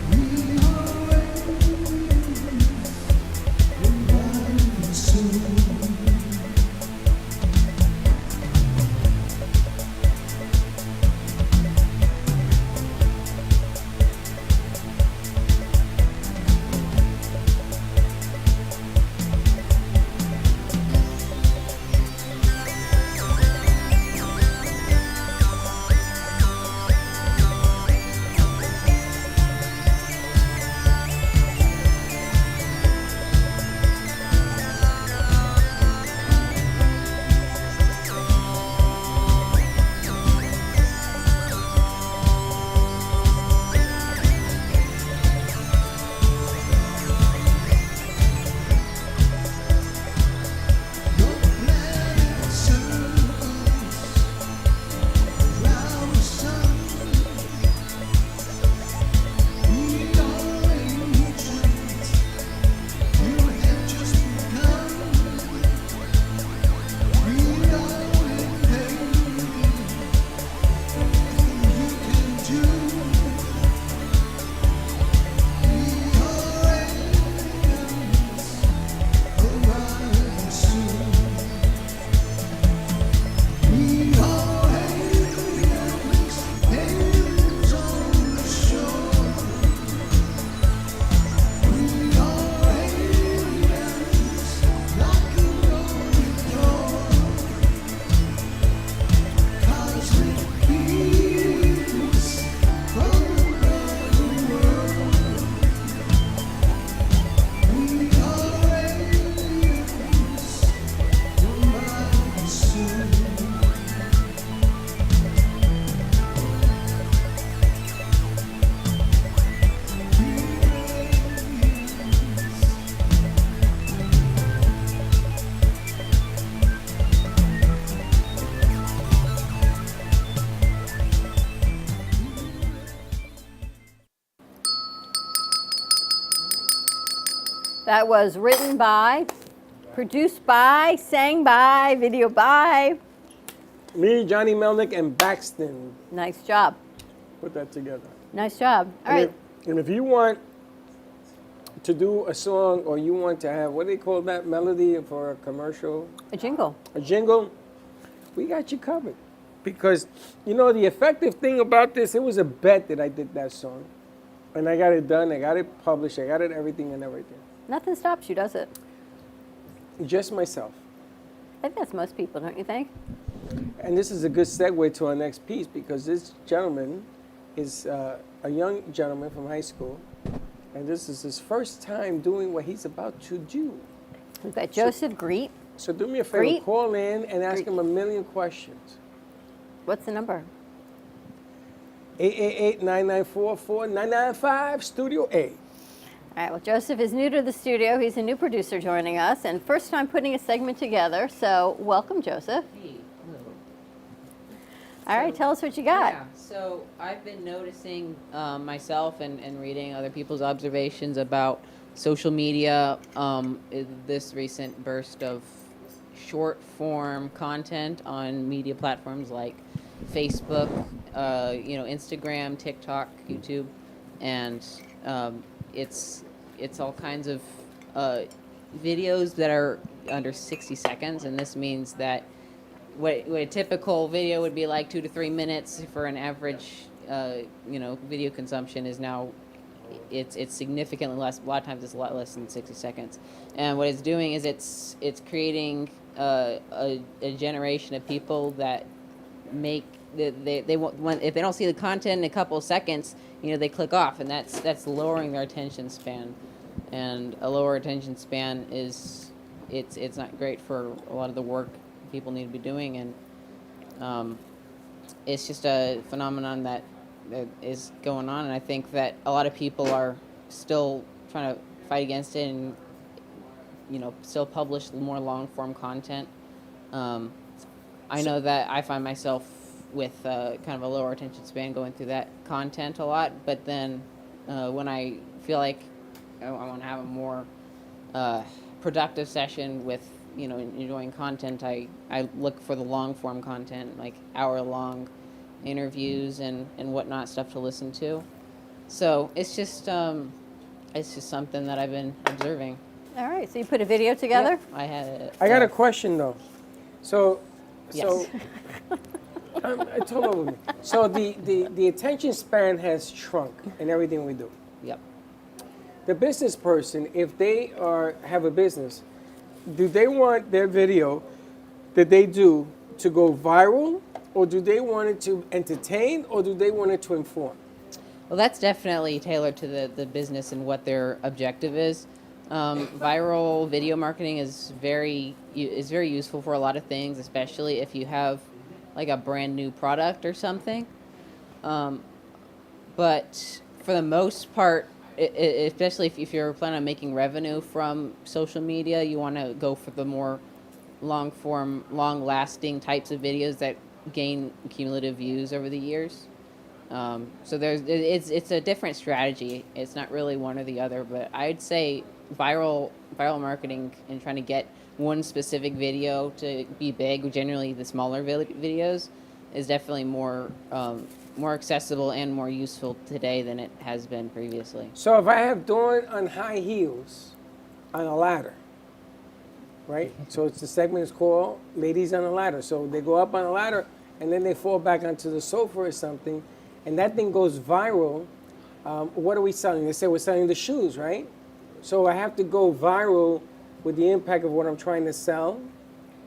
We are aliens, arriving soon. Your planet circles around the sun. We are ancient, you have just begun. We are invading, nothing you can do. We are aliens, arriving soon. We are aliens, aliens on the shore. We are aliens, knocking on the door. Cosmic beings from another world. We are aliens, arriving soon. That was written by, produced by, sang by, video by. Me, Johnny Melnick, and Baxton Nice job. put that together. Nice job. All And right. And if you want to do a song or you want to have, what do they call that melody for a commercial? A jingle. A jingle? We got you covered. Because, you know, the effective thing about this, it was a bet that I did that song. And I got it done, I got it published, I got it everything and everything. Nothing stops you, does it? Just myself. I think that's most people, don't you think? And this is a good segue to our next piece because this gentleman is a young gentleman from high school, and this is his first time doing what he's about to do. We've got Joseph Greet. So do me a favor, Greet. call in and ask him a million questions. What's the number? 888-994-4995, Studio A. All right, well, Joseph is new to the studio. He's a new producer joining us and first time putting a segment together. So welcome, Joseph. Hey, hello. All right, tell us what you got. Yeah, so I've been noticing myself and reading other people's observations about social media, this recent burst of short form content on media platforms like Facebook, Instagram, TikTok, YouTube, and it's all kinds of videos that are under 60 seconds, and this means that what a typical video would be like 2 to 3 minutes for an average, video consumption is now it's significantly less. A lot of times it's a lot less than 60 seconds, and what it's doing is it's creating a generation of people that make they want, if they don't see the content in a couple of seconds, they click off, and that's lowering their attention span, and a lower attention span is it's not great for a lot of the work people need to be doing, and it's just a phenomenon that is going on, and I think that a lot of people are still trying to fight against it and still publish more long form content. I know that I find myself with kind of a lower attention span going through that content a lot, but then when I feel like I want to have a more productive session with enjoying content, I look for the long form content, like hour-long interviews and whatnot, stuff to listen to. So it's just something that I've been observing. All right, so you put a video together? Yep, I had it. I got a question though. So Yes. I told over me. So the attention span has shrunk in everything we do. Yep. The business person, if they have a business, do they want their video that they do to go viral, or do they want it to entertain, or do they want it to inform? Well, that's definitely tailored to the business and what their objective is. Viral video marketing is very useful for a lot of things, especially if you have like a brand new product or something. But for the most part, especially if you're planning on making revenue from social media, you want to go for the more long form, long lasting types of videos that gain cumulative views over the years. So it's a different strategy. It's not really one or the other, but I'd say viral marketing and trying to get one specific video to be big, generally the smaller videos, is definitely more accessible and more useful today than it has been previously. So if I have Dawn on high heels on a ladder, right? So the segment is called Ladies on a Ladder. So they go up on a ladder and then they fall back onto the sofa or something, and that thing goes viral. What are we selling? They say we're selling the shoes, right? So I have to go viral with the impact of what I'm trying to sell,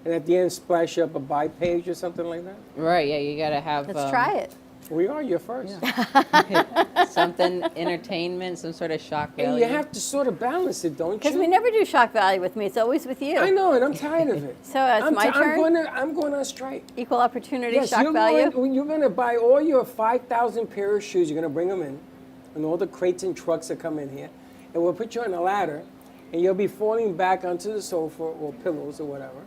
and at the end splash up a buy page or something like that? Right, yeah, you gotta have... Let's try it. We are, you're first. Yeah. Something, entertainment, some sort of shock value. And you have to sort of balance it, don't you? Because we never do shock value with me. It's always with you. I know, and I'm tired of it. So it's my turn? I'm going on strike. Equal opportunity, Yes, shock value? You're going to buy all your 5,000 pair of shoes. You're going to bring them in, and all the crates and trucks that come in here. And we'll put you on a ladder, and you'll be falling back onto the sofa or pillows or whatever.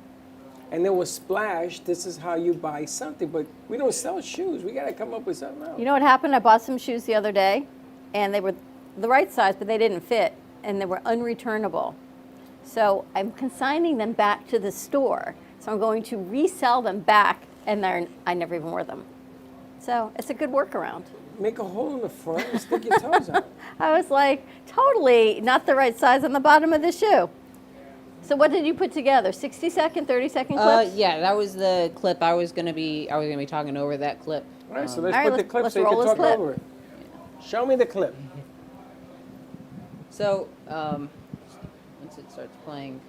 And then we'll splash, this is how you buy something. But we don't sell shoes. We got to come up with something else. You know what happened? I bought some shoes the other day, and they were the right size, but they didn't fit, and they were unreturnable. So I'm consigning them back to the store. So I'm going to resell them back, and I never even wore them. So it's a good workaround. Make a hole in the front and stick your toes out. I was like, totally not the right size on the bottom of the shoe. So what did you put together? 60-second, 30-second clips? Yeah, that was the clip. I was gonna be talking over that clip. All right, so let's put the clip so you can talk over it. Show me the clip. So once it starts playing.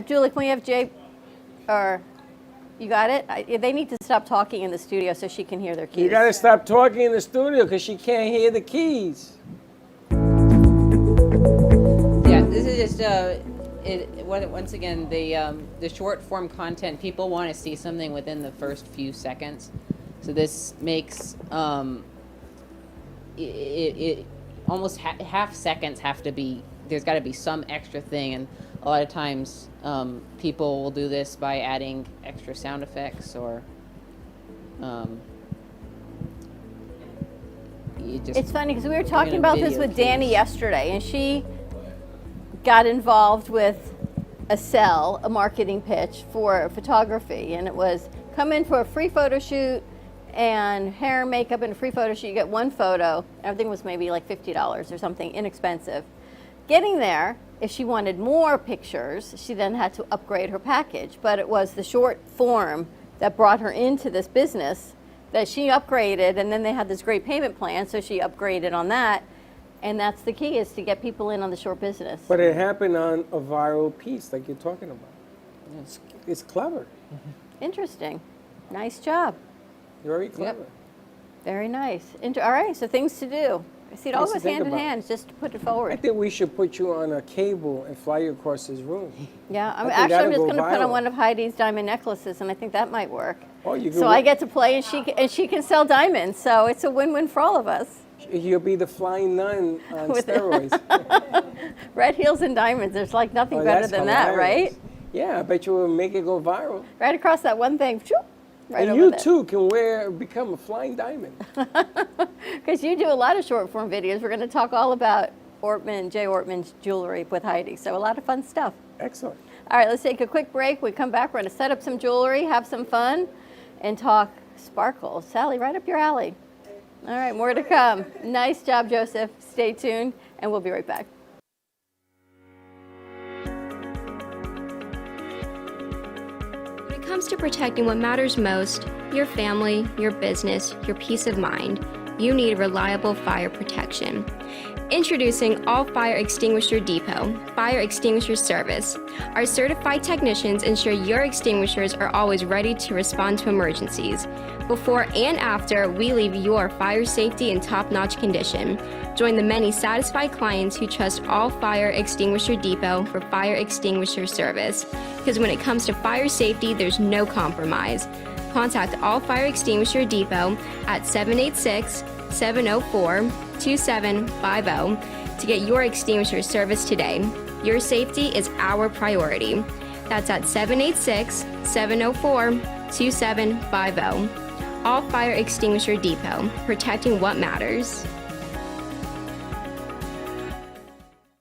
Julie, can we have Jay, or you got it? They need to stop talking in the studio so she can hear their keys. You got to stop talking in the studio because she can't hear the keys. Yeah, this is just once again the short form content. People want to see something within the first few seconds, so this makes it almost half seconds have to be. There's got to be some extra thing, and a lot of times people will do this by adding extra sound effects or. It's funny because we were talking about this with Danny yesterday, and she got involved with a marketing pitch for photography, and it was come in for a free photo shoot and hair and makeup and a free photo shoot. You get one photo. Everything was maybe like $50 or something, inexpensive. Getting there, if she wanted more pictures, she then had to upgrade her package, but it was the short form that brought her into this business that she upgraded, and then they had this great payment plan, so she upgraded on that. And that's the key, is to get people in on the short business. But it happened on a viral piece like you're talking about. It's clever. Interesting. Nice job. Very clever. Yep. Very nice. All right, so things to do. I see it all goes hand in hand, just to put it forward. I think we should put you on a cable and fly you across this room. Yeah, I'm that'll just go going to put on viral. one of Heidi's diamond necklaces, and I think that might work. Oh, you can so I get to play, and she can sell diamonds, so it's a win-win for all of us. You'll be the flying nun on steroids. Red heels and diamonds, there's like nothing better that's than that, hilarious. right? Yeah, I bet you will make it go viral. Right across that one thing, right and over you there. too can become a flying diamond. Because you do a lot of short form videos. We're going to talk all about Jay Ortman's jewelry with Heidi. So a lot of fun stuff. Excellent. All right, let's take a quick break. We come back, we're going to set up some jewelry, have some fun, and talk sparkles. Sally, right up your alley. All right, more to come. Nice job, Joseph. Stay tuned, and we'll be right back. When it comes to protecting what matters most, your family, your business, your peace of mind, you need reliable fire protection. Introducing All Fire Extinguisher Depot, Fire Extinguisher Service. Our certified technicians ensure your extinguishers are always ready to respond to emergencies. Before and after, we leave your fire safety in top-notch condition. Join the many satisfied clients who trust All Fire Extinguisher Depot for fire extinguisher service. Because when it comes to fire safety, there's no compromise. Contact All Fire Extinguisher Depot at 786-704-2750 to get your extinguisher service today. Your safety is our priority. That's at 786-704-2750. All Fire Extinguisher Depot, protecting what matters.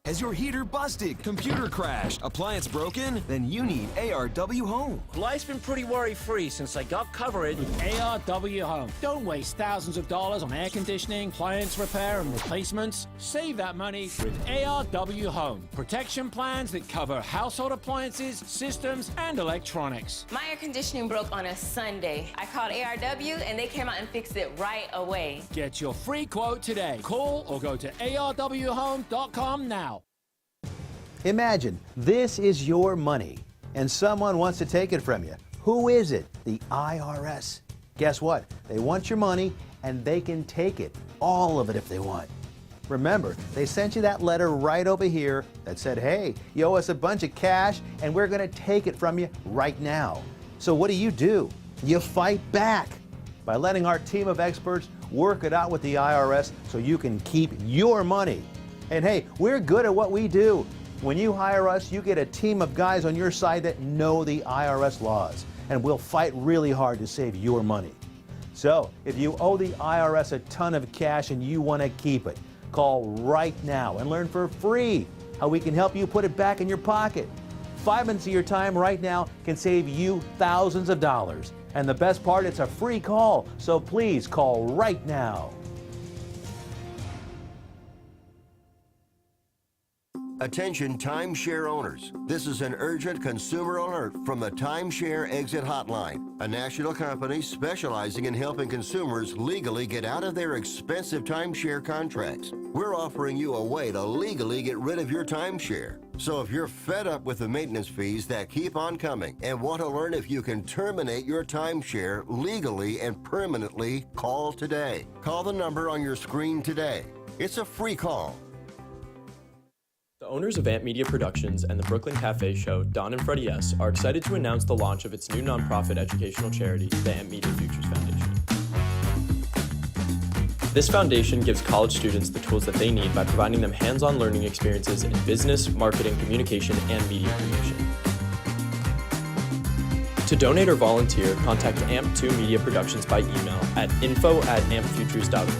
Has your heater busted, computer crashed, appliance broken? Then you need ARW Home. Life's been pretty worry-free since I got covered with ARW Home. Don't waste thousands of dollars on air conditioning, appliance repair, and replacements. Save that money with ARW Home. Protection plans that cover household appliances, systems, and electronics. My air conditioning broke on a Sunday. I called ARW and they came out and fixed it right away. Get your free quote today. Call or go to arwhome.com now. Imagine this is your money and someone wants to take it from you. Who is it? The IRS. Guess what? They want your money and they can take it, all of it if they want. Remember, they sent you that letter right over here that said, hey, you owe us a bunch of cash and we're going to take it from you right now. So what do? You fight back by letting our team of experts work it out with the IRS so you can keep your money. And hey, we're good at what we do. When you hire us, you get a team of guys on your side that know the IRS laws, and we'll fight really hard to save your money. So, if you owe the IRS a ton of cash and you want to keep it, call right now and learn for free how we can help you put it back in your pocket. 5 minutes of your time right now can save you thousands of dollars. And the best part, it's a free call, so please call right now. Attention timeshare owners. This is an urgent consumer alert from the Timeshare Exit Hotline, a national company specializing in helping consumers legally get out of their expensive timeshare contracts. We're offering you a way to legally get rid of your timeshare. So if you're fed up with the maintenance fees that keep on coming and want to learn if you can terminate your timeshare legally and permanently, call today. Call the number on your screen today. It's a free call. The owners of Amp Media Productions and the Brooklyn Cafe Show, Don and Freddie S., are excited to announce the launch of its new nonprofit educational charity, the Amp Media Futures Foundation. This foundation gives college students the tools that they need by providing them hands-on learning experiences in business, marketing, communication, and media creation. To donate or volunteer, contact AMP2 Media Productions by email at info@ampfutures.org.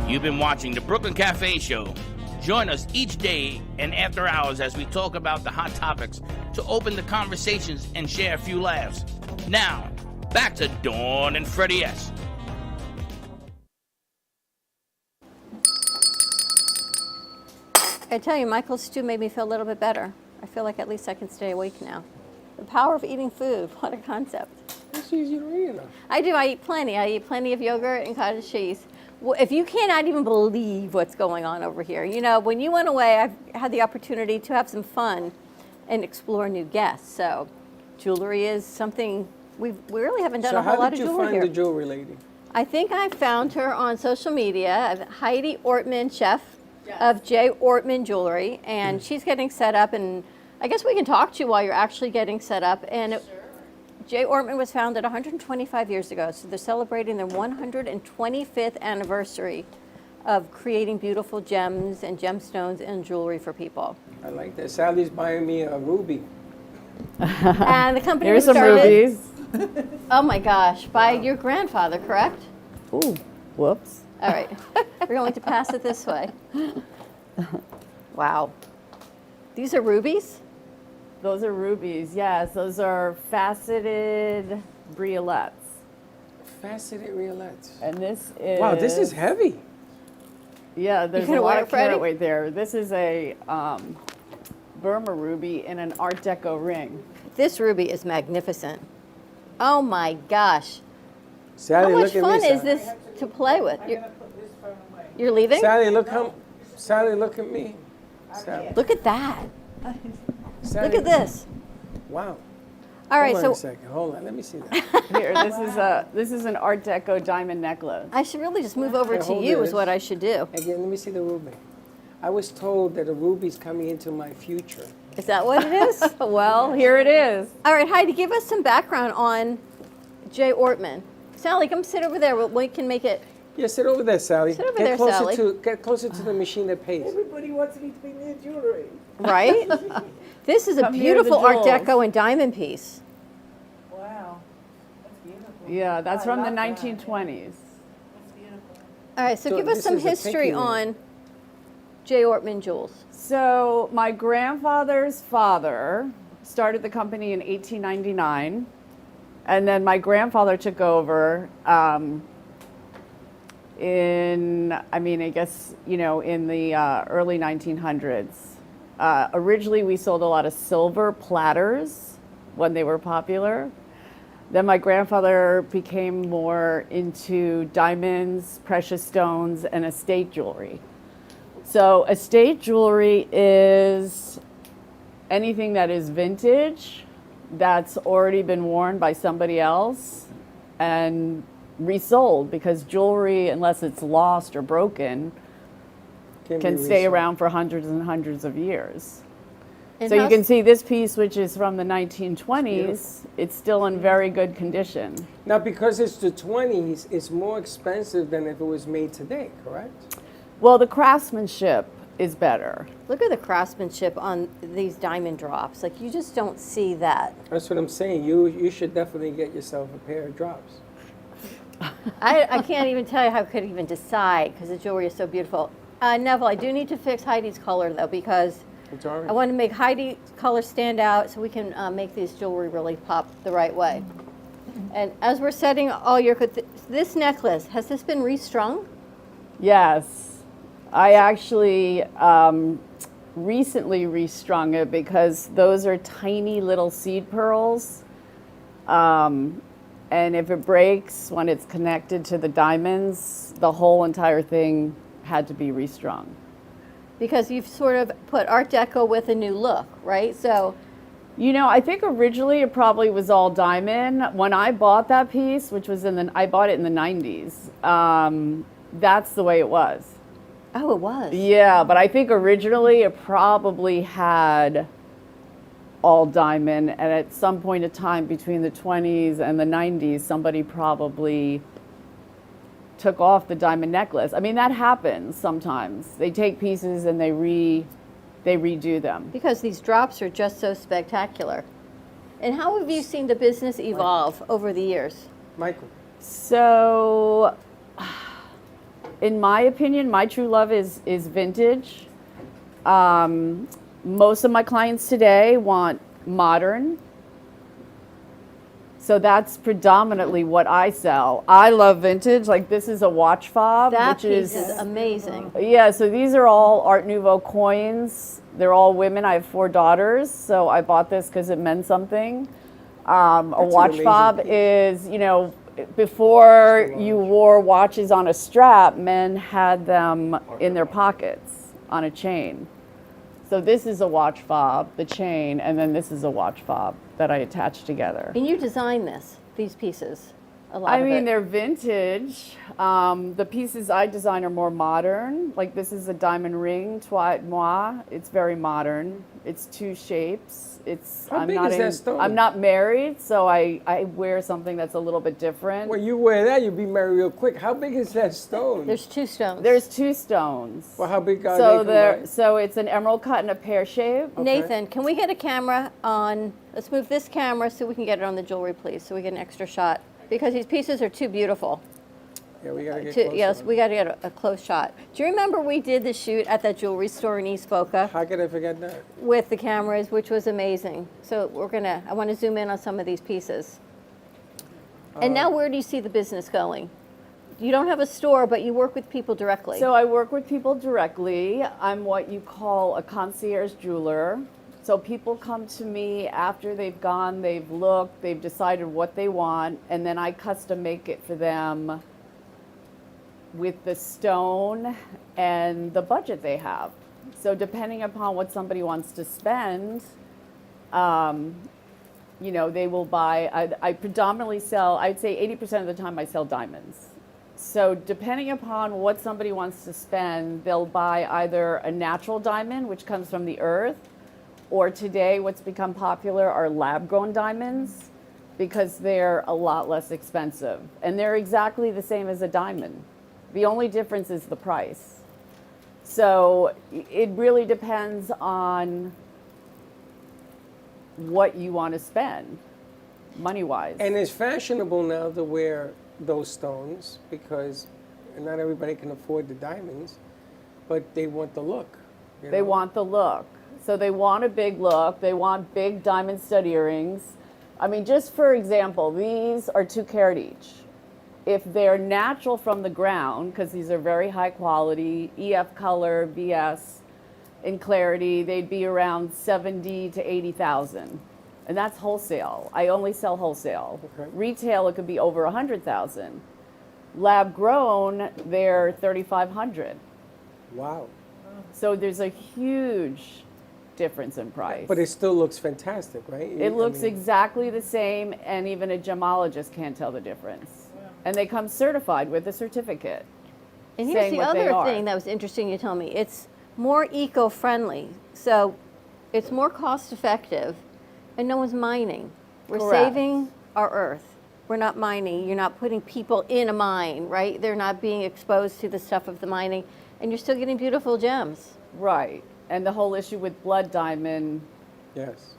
You've been watching the Brooklyn Cafe Show. Join us each day and after hours as we talk about the hot topics to open the conversations and share a few laughs. Now, back to Dawn and Freddie S. I tell you, Michael's stew made me feel a little bit better. I feel like at least I can stay awake now. The power of eating food. What a concept. It's easy to eat enough. I do. I eat plenty. I eat plenty of yogurt and cottage cheese. Well, if you cannot even believe what's going on over here. You know, when you went away, I've had the opportunity to have some fun and explore new guests. So jewelry is something we really haven't done a whole lot of jewelry here. So how did you find the jewelry lady? I think I found her on social media, Heidi Ortman, chef of J. Ortman Jewelry, and she's getting set up, and I guess we can talk to you while you're actually getting set up. And J. Ortman was founded 125 years ago, so they're celebrating their 125th anniversary of creating beautiful gems and gemstones and jewelry for people. I like that. Sally's buying me a ruby. And the company Here's was started. some rubies. Oh my gosh, by your grandfather, correct? Ooh, whoops. All right, we're going to pass it this way. Wow. These are rubies? Those are rubies, yes. Those are faceted briolettes. Faceted briolettes. And this is... Wow, this is heavy. Yeah, there's a lot of carat weight there. This is a Burma ruby in an Art Deco ring. This ruby is magnificent. Oh my gosh. Sally, how much look at fun me, is Sally. this to play with? You're leaving? Sally, look at me. Sally. Look at that. Sally, Look at this. Wow. All right, Hold on so a second. Hold on, let me see that. Here, this is an Art Deco diamond necklace. I should really just move over Here, to hold you this. is what I should do. Again, let me see the ruby. I was told that a ruby's coming into my future. Is that what it is? Well, here it is. All right, Heidi, give us some background on J. Ortman. Sally, come sit over there. We can make it. Yeah, sit over there, Sally. Sit over there, closer Sally. Get closer to the machine that pays. Everybody wants me to be near jewelry. Right? This is a Come near the beautiful Art jewels. Deco and diamond piece. Wow. That's beautiful. Yeah, that's from the love that. 1920s. All right, so So give us this some is a history pinky ring. on J. Ortman Jewels. So my grandfather's father started the company in 1899, and then my grandfather took over in the early 1900s. Originally, we sold a lot of silver platters when they were popular. Then my grandfather became more into diamonds, precious stones, and estate jewelry. So estate jewelry is anything that is vintage, that's already been worn by somebody else and resold, because jewelry, unless it's lost or broken, can stay around for hundreds and hundreds of years. And so you how's- can see this piece, which is from the 1920s, it's still in very good condition. Now, because it's the 20s, it's more expensive than if it was made today, correct? Well, the craftsmanship is better. Look at the craftsmanship on these diamond drops. Like, you just don't see that. That's what I'm saying. You should definitely get yourself a pair of drops. I can't even tell you how I could even decide, because the jewelry is so beautiful. Neville, I do need to fix Heidi's color, though, because It's all right. I want to make Heidi's color stand out so we can make these jewelry really pop the right way. And as we're setting all your, this necklace, has this been restrung? Yes. I actually recently restrung it because those are tiny little seed pearls. And if it breaks when it's connected to the diamonds, the whole entire thing had to be restrung. Because you've sort of put Art Deco with a new look, right? So, you know, I think originally it probably was all diamond. When I bought that piece, which was I bought it in the 90s, that's the way it was. Oh, it was? Yeah, but I think originally it probably had all diamond, and at some point in time between the 20s and the 90s, somebody probably took off the diamond necklace. I mean, that happens sometimes. They take pieces and they redo them. Because these drops are just so spectacular. And how have you seen the business evolve over the years? Michael. So, in my opinion, my true love is vintage. Most of my clients today want modern. So that's predominantly what I sell. I love vintage. Like this is a watch fob, That which piece is amazing. Yeah, so these are all Art Nouveau coins. They're all women. I have 4 daughters, so I bought this because it meant something. A watch fob is, you know, before you wore watches on a strap, men had them in their pockets on a chain. So this is a watch fob, the chain, and then this is a watch fob that I attach together. And you designed these pieces, a lot I of mean, it. they're vintage. The pieces I design are more modern. Like this is a diamond ring, Trois Mois. It's very modern. It's 2 shapes. How big is that stone? I'm not married, so I wear something that's a little bit different. When you wear that, you'll be married real quick. How big is that stone? There's 2 stones. There's 2 stones. Well, how big are So they combined? so it's an emerald cut and a pear shape. Nathan, can we get a camera on, let's move this camera so we can get it on the jewelry, please, so we get an extra shot. Because these pieces are too beautiful. Yeah, we gotta get closer. Yes, we got to get a close shot. Do you remember we did the shoot at that jewelry store in East Boca? How could I forget that? With the cameras, which was amazing. So I want to zoom in on some of these pieces. And now where do you see the business going? You don't have a store, but you work with people directly. So I work with people directly. I'm what you call a concierge jeweler. So people come to me after they've gone, they've looked, they've decided what they want, and then I custom make it for them with the stone and the budget they have. So depending upon what somebody wants to spend, you know, they will buy, I predominantly sell, I'd say 80% of the time I sell diamonds. So depending upon what somebody wants to spend, they'll buy either a natural diamond, which comes from the earth, or today what's become popular are lab-grown diamonds, because they're a lot less expensive. And they're exactly the same as a diamond. The only difference is the price. So it really depends on what you want to spend, money-wise. And it's fashionable now to wear those stones because not everybody can afford the diamonds, but they want the look. They want the look. So they want a big look. They want big diamond stud earrings. I mean, just for example, these are 2 carat each. If they're natural from the ground, because these are very high quality, EF color, BS, in clarity, they'd be around 70 to 80,000. And that's wholesale. I only sell wholesale. Okay. Retail, it could be over 100,000. Lab grown, they're 3,500. Wow. So there's a huge difference in price. But it still looks fantastic, right? It looks exactly the same, and even a gemologist can't tell the difference. And they come certified with a certificate. And here's the other thing that was interesting you told me. It's more eco-friendly. So it's more cost-effective, and no one's mining. We're Correct. saving our earth. We're not mining. You're not putting people in a mine, right? They're not being exposed to the stuff of the mining, and you're still getting beautiful gems. Right. And the whole issue with blood diamond, yes,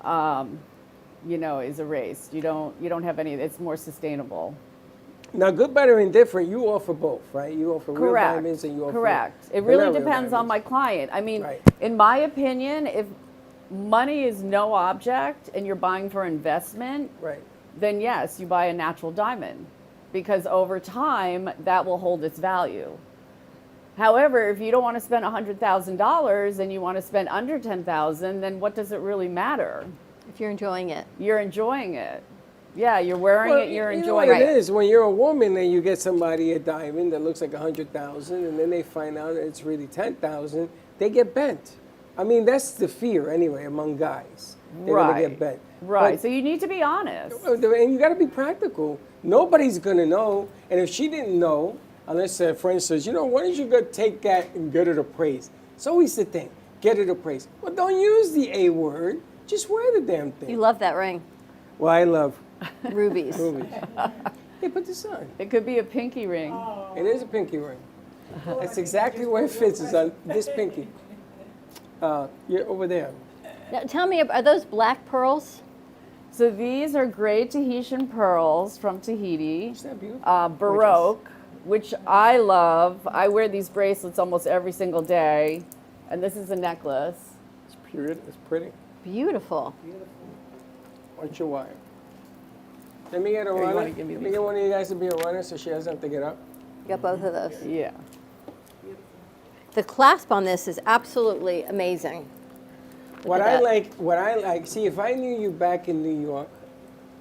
you know, is erased. You don't have any. It's more sustainable. Now, good, better, and different, you offer both, right? You offer real Correct. diamonds and you offer... Correct. It they're really not real depends on diamonds. my client. I mean, in my opinion, if money is no object and you're buying for investment, right, then yes, you buy a natural diamond, because over time that will hold its value. However, if you don't want to spend $100,000 and you want to spend under $10,000, then what does it really matter? If you're enjoying it. You're enjoying it. Yeah, you're wearing it, you're you enjoying know what it. it is. When you're a woman and you get somebody a diamond that looks like 100,000, and then they find out it's really 10,000, they get bent. I mean, that's the fear anyway among guys. They're gonna get bent. Right. But- So you need to be honest. and you got to be practical. Nobody's gonna know, and if she didn't know, unless a friend says, why don't you go take that and get it appraised? It's always the thing, get it appraised. Well, don't use the A word. Just wear the damn thing. You love that ring. Well, I love rubies. Hey, put this on. It could be a pinky ring. It is a pinky ring. That's exactly where it fits. Is on this pinky. You're over there. Now, tell me, are those black pearls? So these are gray Tahitian pearls from Tahiti. Isn't that beautiful? Baroque, which I love. I wear these bracelets almost every single day. And this is a necklace. It's pure. It's pretty. Beautiful. What's your wire? Let me get a Here, you runner. wanna give me Let me these? get one of you guys to be a runner so she doesn't have to get up. You got both of those. Yeah. The clasp on this is absolutely amazing. What I like, see, if I knew you back in New York.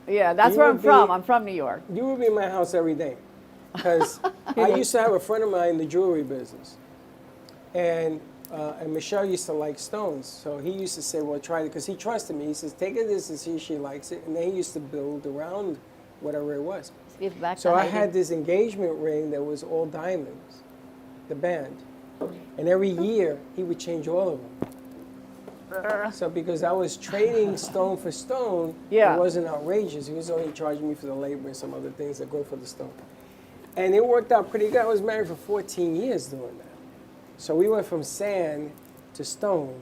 Yeah, that's you where would I'm from. be- I'm from New York. You would be in my house every day. Because I used to have a friend of mine in the jewelry business. And Michelle used to like stones. So he used to say, well, try it, because he trusted me. He says, take it this and see if she likes it. And then he used to build around whatever it was. Give back So to I Heidi. had this engagement ring that was all diamonds, the band. And every year, he would change all of them. So because I was trading stone for stone, Yeah. it wasn't outrageous. He was only charging me for the labor and some other things that go for the stone. And it worked out pretty good. I was married for 14 years doing that. So we went from sand to stone,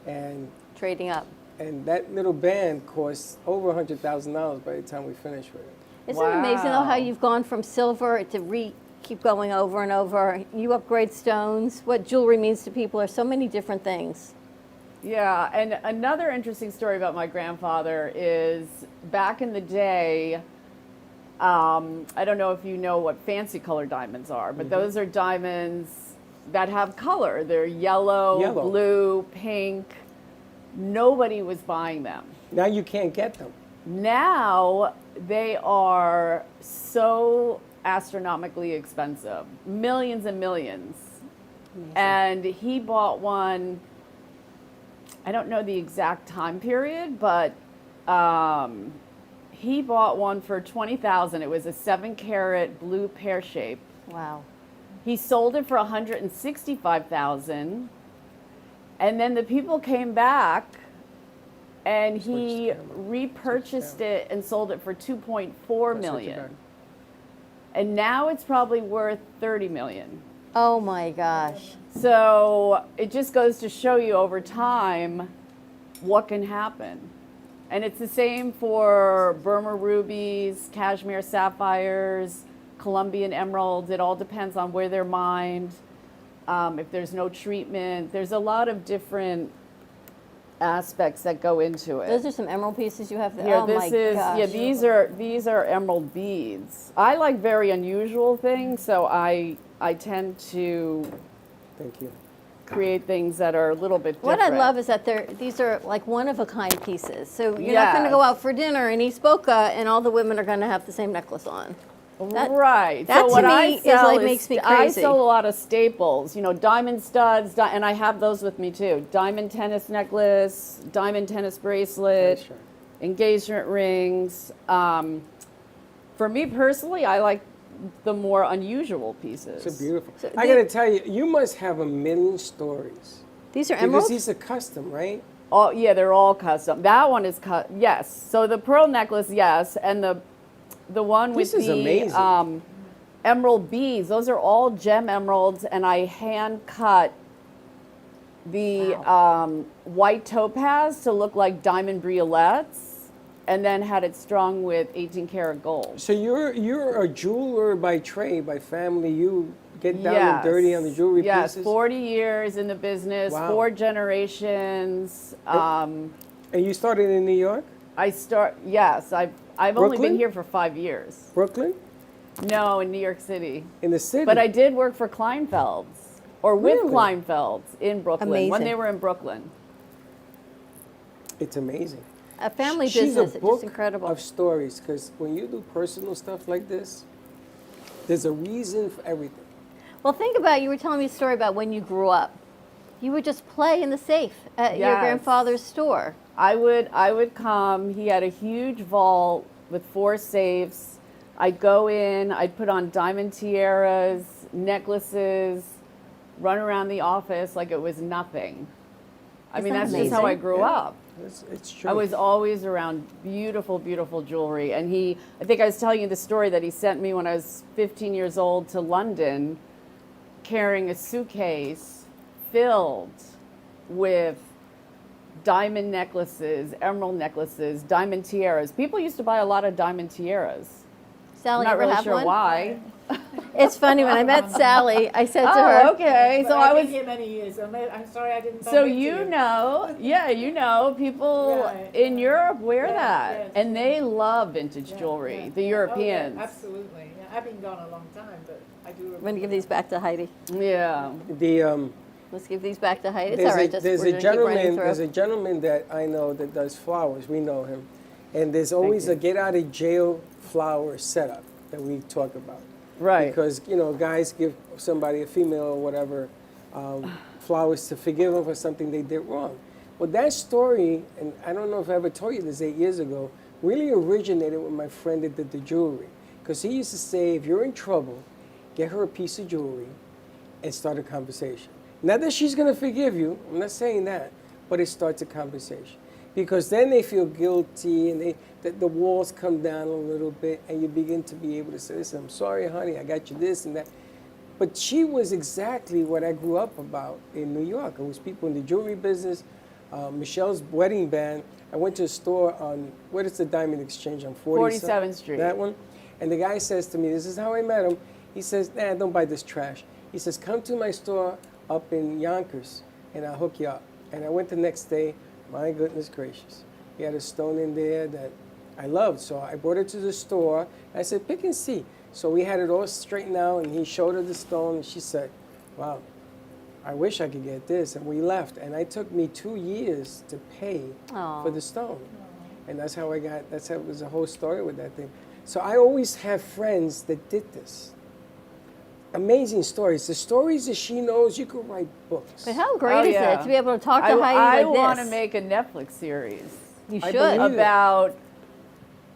and trading up. And that little band cost over $100,000 by the time we finished with it. Isn't it amazing though how you've gone from silver to keep going over and over? You upgrade stones. What jewelry means to people are so many different things. Yeah, and another interesting story about my grandfather is back in the day, I don't know if you know what fancy color diamonds are, but those are diamonds that have color. They're yellow, blue, pink. Nobody was buying them. Now you can't get them. Now they are so astronomically expensive, millions and millions. Amazing. And he bought one, I don't know the exact time period, but he bought one for $20,000. It was a 7-carat blue pear shape. Wow. He sold it for $165,000, and then the people came back, and he repurchased it and sold it for $2.4 million. And now it's probably worth $30 million. Oh my gosh. So it just goes to show you over time what can happen. And it's the same for Burma rubies, cashmere sapphires, Colombian emeralds. It all depends on where they're mined. If there's no treatment, there's a lot of different aspects that go into it. Those are some emerald pieces you have there. Here, oh this my is gosh. yeah. These are emerald beads. I like very unusual things, so I tend to Thank you. create things that are a little bit different. What I love is that these are like one-of-a-kind pieces. So you're not going to go out for dinner in East Boca and all the women are going to have the same necklace on. Right. That so to what me I is sell like makes me I crazy. sell a lot of staples, diamond studs, and I have those with me too. Diamond tennis necklace, diamond tennis bracelet, engagement rings. For me personally, I like the more unusual pieces. It's beautiful. I got to tell you, you must have a million stories. These are because emeralds? these are custom, right? Oh yeah, they're all custom. That one is yes. So the pearl necklace, yes, and the one with This is amazing. Emerald beads. Those are all gem emeralds, and I hand cut the white topaz to look like diamond briolets, and then had it strung with 18 karat gold. So you're a jeweler by trade, by family. You get down and dirty on the jewelry yes, pieces? 40 years in the business, Wow. 4 generations. And you started in New York? Yes, I've only been Brooklyn? here for 5 years. Brooklyn? No, in New York City. In the city? But I did work for Kleinfeld's, or with Really? Kleinfeld's in Brooklyn, when Amazing. they were in Brooklyn. It's amazing. A family She's business, a it's book just incredible. of stories, because when you do personal stuff like this, there's a reason for everything. Well, think about, you were telling me a story about when you grew up. You would just play in the safe at your Yes. grandfather's store. I would come. He had a huge vault with 4 safes. I'd go in. I'd put on diamond tiaras, necklaces, run around the office like it was nothing. I mean, Isn't that's that just how I amazing? grew up. It's true. I was always around beautiful, beautiful jewelry. And I think I was telling you the story that he sent me when I was 15 years old to London, carrying a suitcase filled with diamond necklaces, emerald necklaces, diamond tiaras. People used to buy a lot of diamond tiaras. Sally, Not you ever really have sure one? why. It's funny, when I met Sally, I said to Oh, her, okay. But So I've I been was. here many years. I'm sorry I didn't. So bump into you know, people in Europe wear that, and they love vintage jewelry. The Europeans. Oh, yeah, absolutely. Yeah, I've been gone a long time, but I do. I'm going to give these back to Heidi. Yeah. Let's give these back to Heidi. It's all right. There's a gentleman that I know that does flowers. We know him, and there's always a get out of jail flower setup that we talk about. Right. Because guys give somebody, a female or whatever, flowers to forgive them for something they did wrong. Well, that story, and I don't know if I ever told you this 8 years ago, really originated with my friend that did the jewelry. Because he used to say, if you're in trouble, get her a piece of jewelry and start a conversation. Not that she's going to forgive you, I'm not saying that, but it starts a conversation. Because then they feel guilty and the walls come down a little bit and you begin to be able to say, listen, I'm sorry, honey, I got you this and that. But she was exactly what I grew up about in New York. It was people in the jewelry business, Michelle's wedding band. I went to a store on, what is the Diamond Exchange on 47th Street. That one. And the guy says to me, this is how I met him. He says, nah, don't buy this trash. He says, come to my store up in Yonkers and I'll hook you up. And I went the next day. My goodness gracious. He had a stone in there that I loved. So I brought it to the store. I said, pick and see. So we had it all straightened out and he showed her the stone and she said, wow, I wish I could get this. And we left. And it took me 2 years to pay for the stone. And that's how it was a whole story with that thing. So I always have friends that did this. Amazing stories. The stories that she knows, you could write books. But how great is it to be able to talk to Heidi I like want to this? make a Netflix series. You should. About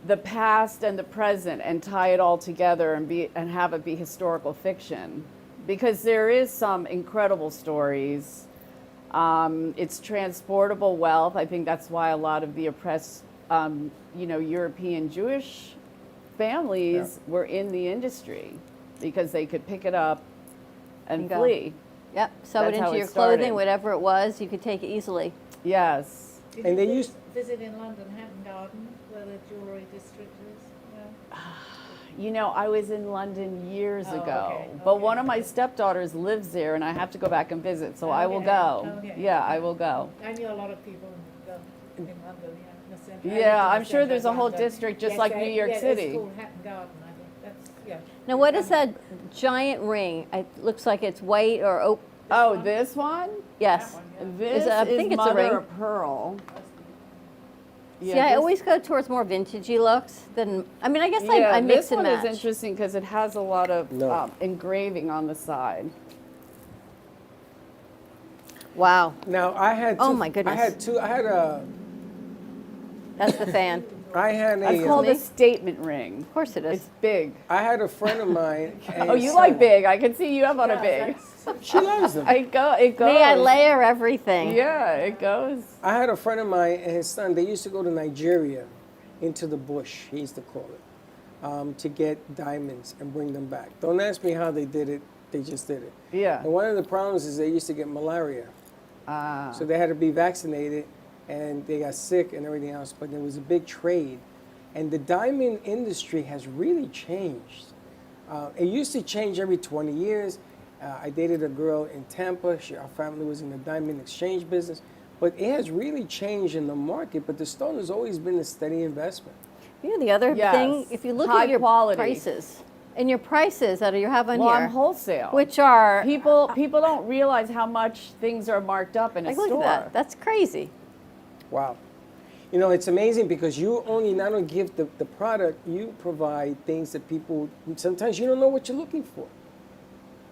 the past and the present and tie it all together and have it be historical fiction. Because there is some incredible stories. It's transportable wealth. I think that's why a lot of the oppressed, European Jewish families were in the industry. Because they could pick it up and go. flee. Yep, sew it into your clothing, whatever it was, you could take it easily. Yes. Did you visit in London, Hatton Garden, where the jewellery district is? No? I was in London years Oh, ago, okay, but one of my stepdaughters lives there, and I have to go back and visit, so I will go. Okay. Yeah, I will go. I knew a lot of people in London, yeah. In the centre. Yeah, I'm sure there's a whole district just like New York City. It's called Hatton Garden, I think. Yeah. Now, what is that giant ring? It looks like it's white or oak. Oh, this one? Yes. This I think it's a mother ring. of pearl. See, I always go towards more vintagey looks than. I mean, I guess I mix and match. This one is interesting because it has a lot of engraving on the side. Wow. Now I had. Oh my goodness. I had a. That's the fan. I had a. It's called a statement ring. Of course it is. It's big. I had a friend of mine. Oh, you like big. I can see you have on a big. She loves them. It goes. Me, I layer everything. Yeah, it goes. I had a friend of mine and his son. They used to go to Nigeria, into the bush. He used to call it, to get diamonds and bring them back. Don't ask me how they did it. They just did it. Yeah. And one of the problems is they used to get malaria. So they had to be vaccinated, and they got sick and everything else. But there was a big trade, and the diamond industry has really changed. It used to change every 20 years. I dated a girl in Tampa. Our family was in the diamond exchange business. But it has really changed in the market, but the stone has always been a steady investment. You know, the other thing, if you look High at your quality. prices, and your prices that you have on Well, here. I'm wholesale. Which are... People don't realize how much things are marked up in a like, store. look at that. That's crazy. Wow. You know, it's amazing because you only not only give the product, you provide things that people, sometimes you don't know what you're looking for.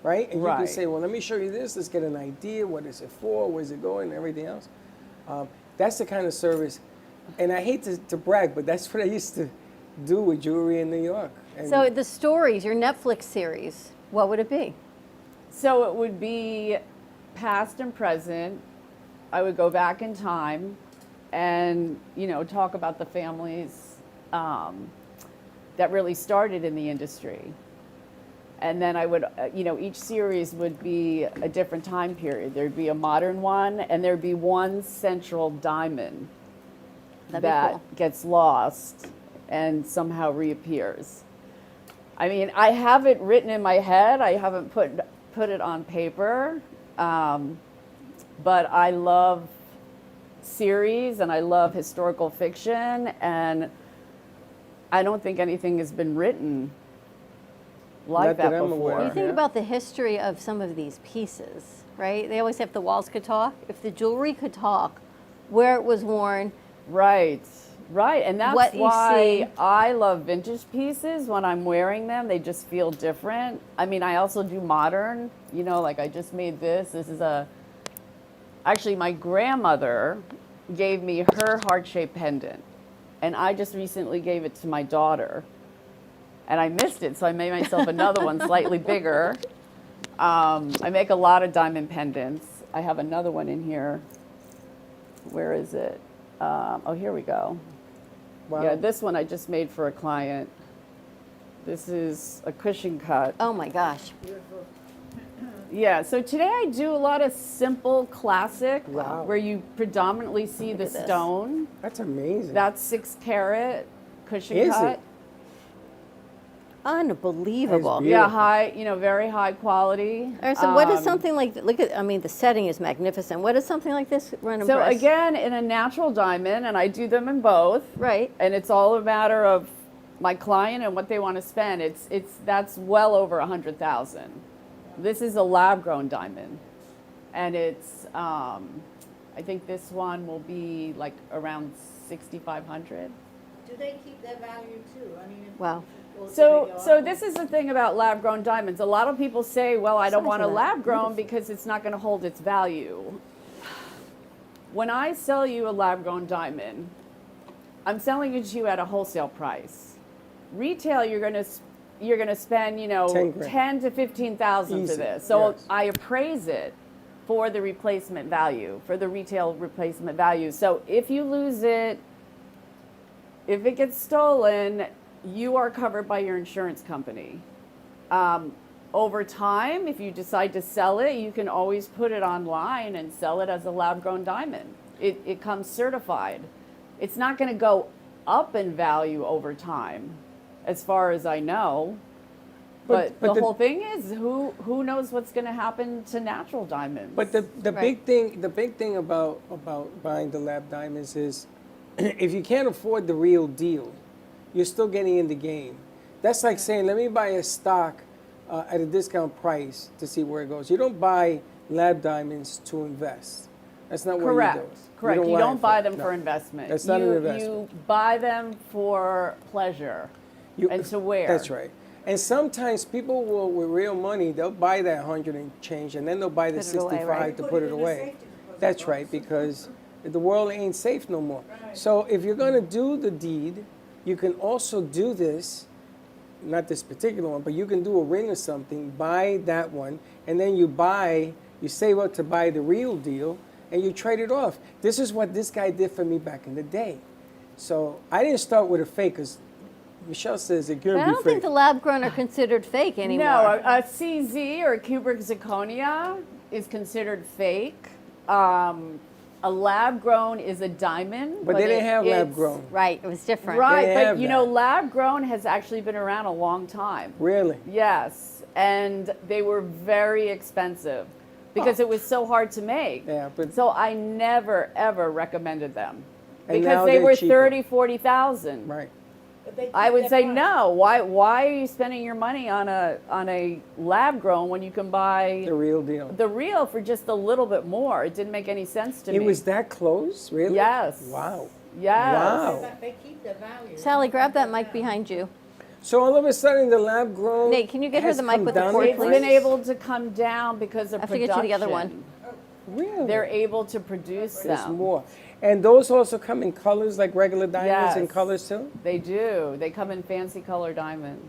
Right? And you can Right. say, well, let me show you this. Let's get an idea. What is it for? Where's it going? And everything else. That's the kind of service. And I hate to brag, but that's what I used to do with jewelry in New York. And So the stories, your Netflix series, what would it be? So it would be past and present. I would go back in time and, you know, talk about the families that really started in the industry. And then I would, you know, each series would be a different time period. There'd be a modern one, and there'd be one central diamond That'd be that cool. gets lost and somehow reappears. I mean, I have it written in my head. I haven't put it on paper, but I love series and I love historical fiction, and I don't think anything has been written like Not that that I'm before. aware. You think about the history of some of these pieces, right? They always say if the walls could talk, if the jewelry could talk, where it was worn. Right, right. And that's What you why see. I love vintage pieces. When I'm wearing them, they just feel different. I mean, I also do modern, you know, like I just made this. This is actually my grandmother gave me her heart-shaped pendant. And I just recently gave it to my daughter. And I missed it, so I made myself another one slightly bigger. I make a lot of diamond pendants. I have another one in here. Where is it? Oh, here we go. Wow. Yeah, this one I just made for a client. This is a cushion cut. Oh my gosh. Yeah, so today I do a lot of simple classic Wow. where you predominantly see the at this. stone. That's amazing. That's 6 carat cushion Is cut. it? Unbelievable. Yeah, high, you know, very high quality. All right, so what is something like, look at, I mean, the setting is magnificent. What does something like this run in So price? again, in a natural diamond, and I do them in both. Right. And it's all a matter of my client and what they want to spend. That's well over 100,000. This is a lab-grown diamond, and it's I think this one will be like around 6,500. Do they keep their value too? I mean, Wow. So this is the thing about lab-grown diamonds. A lot of people say, well, I don't Size want a of that. lab-grown because it's not going to hold its value. When I sell you a lab-grown diamond, I'm selling it to you at a wholesale price. Retail, you're going to spend, you know, 10 grand. 10 to 15,000 for Easy, this. So yes. I appraise it for the replacement value, for the retail replacement value. So if you lose it, if it gets stolen, you are covered by your insurance company. Over time, if you decide to sell it, you can always put it online and sell it as a lab-grown diamond. It comes certified. It's not going to go up in value over time, as far as I know. But the whole thing is, who knows what's going to happen to natural diamonds? But the big thing about buying the lab diamonds is, if you can't afford the real deal, you're still getting in the game. That's like saying, let me buy a stock at a discount price to see where it goes. You don't buy lab diamonds to invest. That's not what you do. Correct. You don't buy them no. for investment. That's not an investment. You buy them for pleasure and to wear. That's right. And sometimes people will, with real money, they'll buy that 100 and change, and then they'll buy the Put it away, 65 right? to put it away. That's right, because the world ain't safe no more. So if you're going to do the deed, you can also do this, not this particular one, but you can do a ring or something, buy that one, and then you save up to buy the real deal, and you trade it off. This is what this guy did for me back in the day. So I didn't start with a fake, because Michelle says it But can't I be don't fake. think the lab-grown are considered fake anymore. No, a CZ or a cubic zirconia is considered fake. A lab grown is a diamond. But they didn't have it's- lab grown. Right, it was different. Right, They but have you know, lab grown has actually been around a long time. Really? Yes, and they were very expensive. because it was so hard to make. Yeah, but so I never ever recommended them And because now they they're were cheaper. 30, 40,000. Right. I would say no. Why are you spending your money on a lab grown when you can buy the real deal? The real for just a little bit more? It didn't make any sense to me. It was that close, really? Yes. Wow. Yes. Wow. They keep their value. Sally, grab that mic behind you. So all of a sudden, the lab grown. Nate, can you get her has the mic come with the down cord, in It's price? been able to come down because of I have to get production. you the other one. Really? They're able to produce There's them. more. And those also come in colors like regular diamonds Yes. and colors too? They do. They come in fancy color diamonds.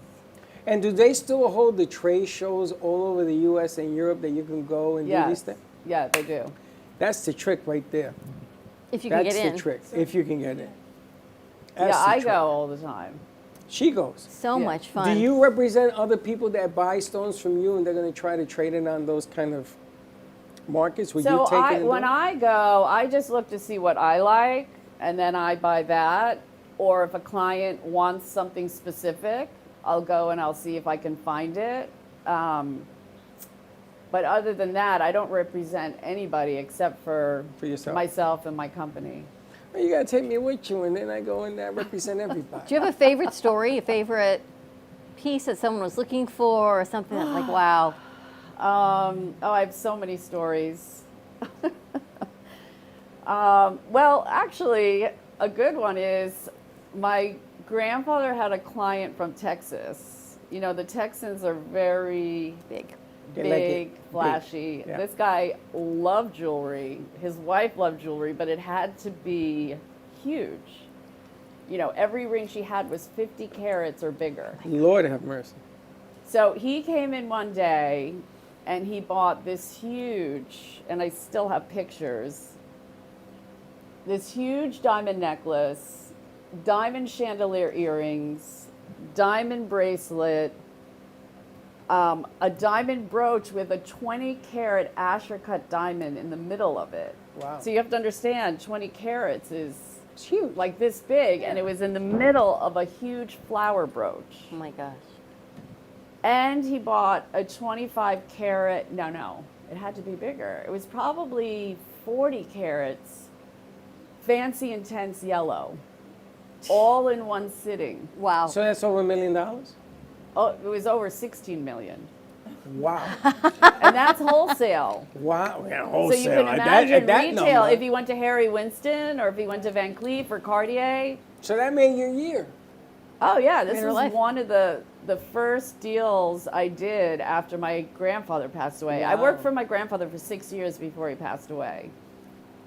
And do they still hold the trade shows all over the U.S. and Europe that you can go and do these Yes. things? Yeah, they do. That's the trick right there. If you can That's get in. the trick, if you can get in. That's Yeah, the I trick. go all the time. She goes. So Yeah. much fun. Do you represent other people that buy stones from you and they're going to try to trade it on those kind of markets? Would So you take it? and when do it? I go, I just look to see what I like, and then I buy that. Or if a client wants something specific, I'll go and I'll see if I can find it. But other than that, I don't represent anybody except for yourself. myself and my company. Well, you got to take me with you, and then I go and I represent everybody. Do you have a favorite story, a favorite piece that someone was looking for, or something that like, wow? I have so many stories. Well, actually, a good one is my grandfather had a client from Texas. You know, the Texans are very big, They like big, it flashy. big, yeah. This guy loved jewelry. His wife loved jewelry, but it had to be huge. You know, every ring she had was 50 carats or bigger. Lord have mercy. So he came in one day and he bought this huge, and I still have pictures, this huge diamond necklace, diamond chandelier earrings, diamond bracelet, a diamond brooch with a 20 carat Asher cut diamond in the middle of it. Wow. So you have to understand 20 carats is huge, like this big, and it was in the middle of a huge flower brooch. Oh my gosh. And he bought a 25 carat, no, it had to be bigger. It was probably 40 carats, fancy intense yellow, all in one sitting. Wow. So that's over $1 million? Oh, it was over 16 million. Wow. And that's wholesale. Wow. Yeah, So wholesale. you can At imagine that retail, number. if he went to Harry Winston or if he went to Van Cleef or Cartier. So that made your year. Oh yeah, this Made her was life. one of the first deals I did after my grandfather passed away. I worked Wow. for my grandfather for 6 years before he passed away.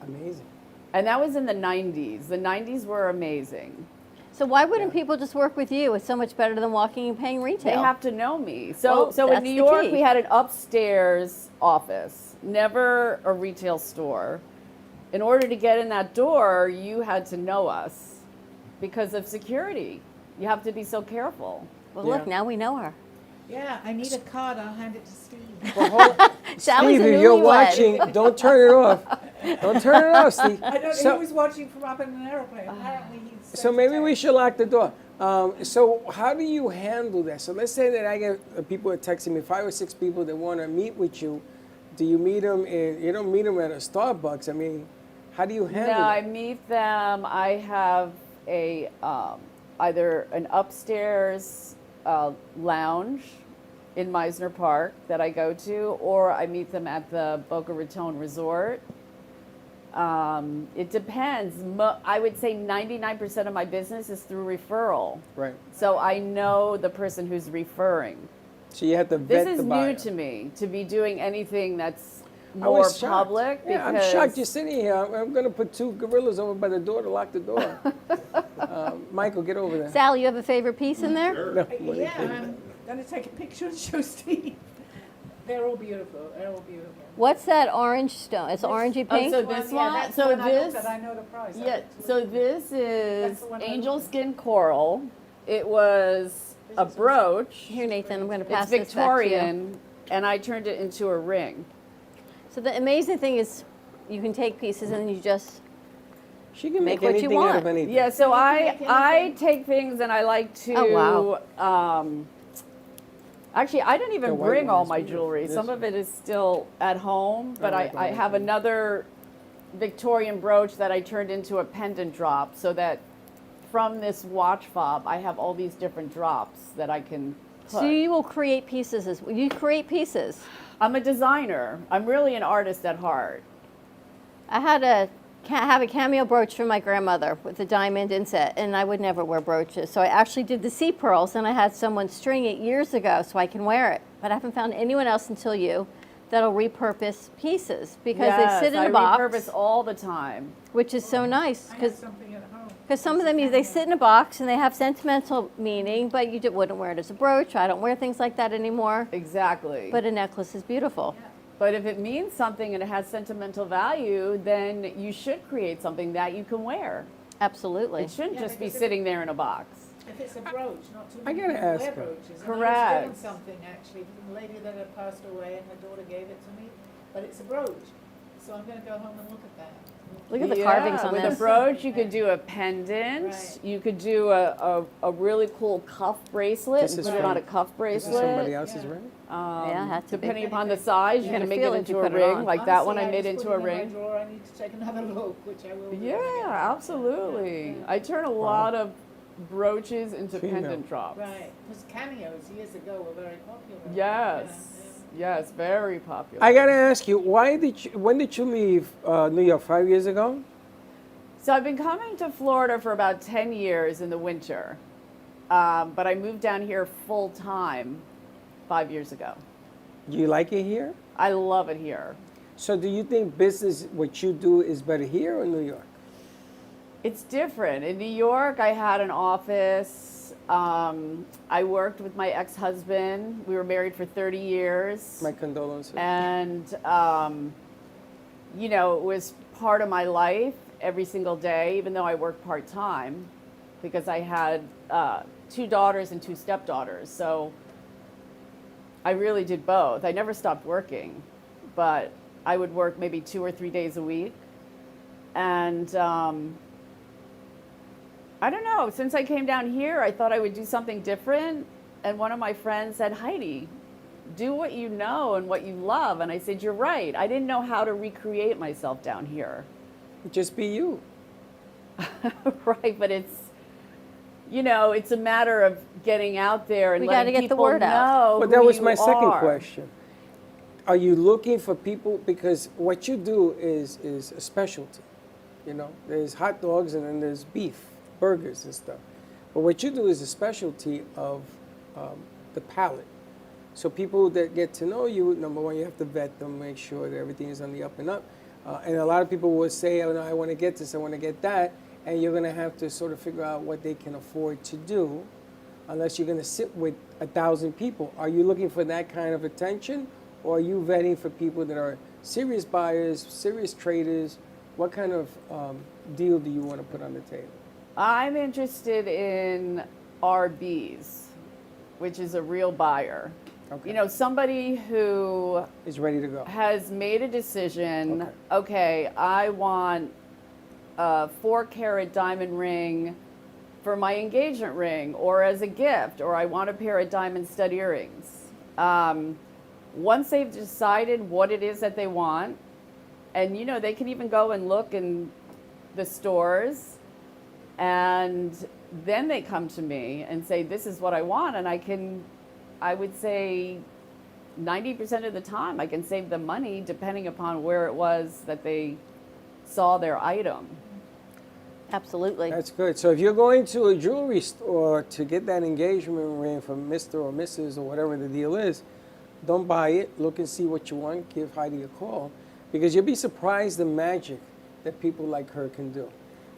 Amazing. And that was in the 90s. The 90s were amazing. So why wouldn't people just work with you? It's so much better than walking and paying retail. They have to know me. So Well, in that's New the York, key. we had an upstairs office, never a retail store. In order to get in that door, you had to know us because of security. You have to be so careful. Well, look, now we know her. Yeah, I need a card. I'll hand it to Steve. Sally's Steve, a if you're newlywed. watching, don't turn it off. Don't turn it off, Steve. I don't. So- he was watching from up in an airplane. Apparently, he's. So maybe we should lock the door. So how do you handle that? So let's say that I get people are texting me, 5 or 6 people that want to meet with you. Do you meet them you don't meet them at a Starbucks? I mean, how do you handle No, I that? meet them. I have a either an upstairs lounge in Meisner Park that I go to, or I meet them at the Boca Raton Resort. It depends. I would say 99% of my business is through referral. Right. So I know the person who's referring. So you have to This vet is the buyer. new to me, to be doing anything that's I more was shocked. public. Yeah, I'm because shocked you're sitting here. I'm going to put 2 gorillas over by the door to lock the door. Michael, get over there. Sally, you have a favorite piece in there? No, Yeah, I'm going to take a picture and show Steve. They're all beautiful. They're all beautiful. What's that orange stone? It's orangey pink. so this Yeah, one, that's so the one I looked this, at. I know the price. yeah, so this is the one I angel looked at. skin coral. It was a brooch. Here, Nathan, I'm going to pass It's this back to you. Victorian, and I turned it into a ring. So the amazing thing is, you can take pieces and you just She can make make what you anything out want. of anything. Yeah, so You can make I anything. take things and I like to Oh, wow. Actually, I didn't even The white bring one all is my beautiful. jewelry. This Some of one. it is still at home, but like the I white have one. another Victorian brooch that I turned into a pendant drop, so that from this watch fob, I have all these different drops that I can put. So you will create pieces as you create pieces. I'm a designer. I'm really an artist at heart. I had have a cameo brooch from my grandmother with a diamond inset, and I would never wear brooches. So I actually did the sea pearls, and I had someone string it years ago so I can wear it. But I haven't found anyone else until you that'll repurpose pieces because Yes, they sit in I a box. repurpose all the time. Which is so nice I have because something at home. some of them they sit in a box and they have sentimental meaning, but you wouldn't wear it as a brooch. I don't wear things like that anymore. Exactly. But a necklace is beautiful. But if it means something and it has sentimental value, then you should create something that you can wear. Absolutely. It shouldn't Yeah, just be because sitting there in a box. If it's a brooch, not too I many gotta people ask wear her. brooches. And I was Correct. given something actually from a lady that had passed away, and her daughter gave it to me, but it's a brooch. So I'm going to go home and look at that. Look at the carvings on with this. a brooch, you could do a pendant. Right. You could do a really cool cuff bracelet This and is put it from- on a cuff This bracelet. is somebody else's ring? Yeah, it had to be. Depending upon the size, You you're had going to a make it feeling into you a put it ring. on. Like that one I Honestly, made just into put a it in ring. my drawer. I need to take another look, which I will do. Yeah, absolutely. I turn a lot of brooches into Female. pendant drops. Right, because cameos years ago were very popular. Yes. Yes, very popular. I gotta ask you, when did you leave New York? 5 years ago? So I've been coming to Florida for about 10 years in the winter, but I moved down here full time 5 years ago. Do you like it here? I love it here. So do you think business, what you do, is better here or New York? It's different. In New York, I had an office. I worked with my ex-husband. We were married for 30 years. My condolences. And, you know, it was part of my life every single day, even though I worked part-time, because I had 2 daughters and 2 stepdaughters. So I really did both. I never stopped working, but I would work maybe 2 or 3 days a week. And I don't know, since I came down here, I thought I would do something different. And one of my friends said, Heidi, do what you know and what you love. And I said, you're right. I didn't know how to recreate myself down here. Just be you. Right, but it's, you know, it's a matter of getting out there and We gotta letting get the people word out. know But who that was you my second are. question. Are you looking for people? Because what you do is a specialty. You know, there's hot dogs and then there's beef, burgers and stuff. But what you do is a specialty of the palate. So people that get to know you, number one, you have to vet them, make sure that everything is on the up and up. And a lot of people will say, oh, no, I want to get this, I want to get that. And you're going to have to sort of figure out what they can afford to do, unless you're going to sit with 1,000 people. Are you looking for that kind of attention? Or are you vetting for people that are serious buyers, serious traders? What kind of deal do you want to put on the table? I'm interested in RBs, which is a real buyer. Okay. You know, somebody who Is ready to go. has made a decision, okay, I want a 4-carat diamond ring for my engagement ring or as a gift, or I want a pair of diamond stud earrings. Once they've decided what it is that they want, and you know, they can even go and look in the stores, and then they come to me and say, this is what I want, and I would say 90% of the time I can save them money depending upon where it was that they saw their item. Absolutely. That's good. So if you're going to a jewelry store to get that engagement ring from Mr. or Mrs. or whatever the deal is, don't buy it. Look and see what you want. Give Heidi a call, because you'll be surprised the magic that people like her can do.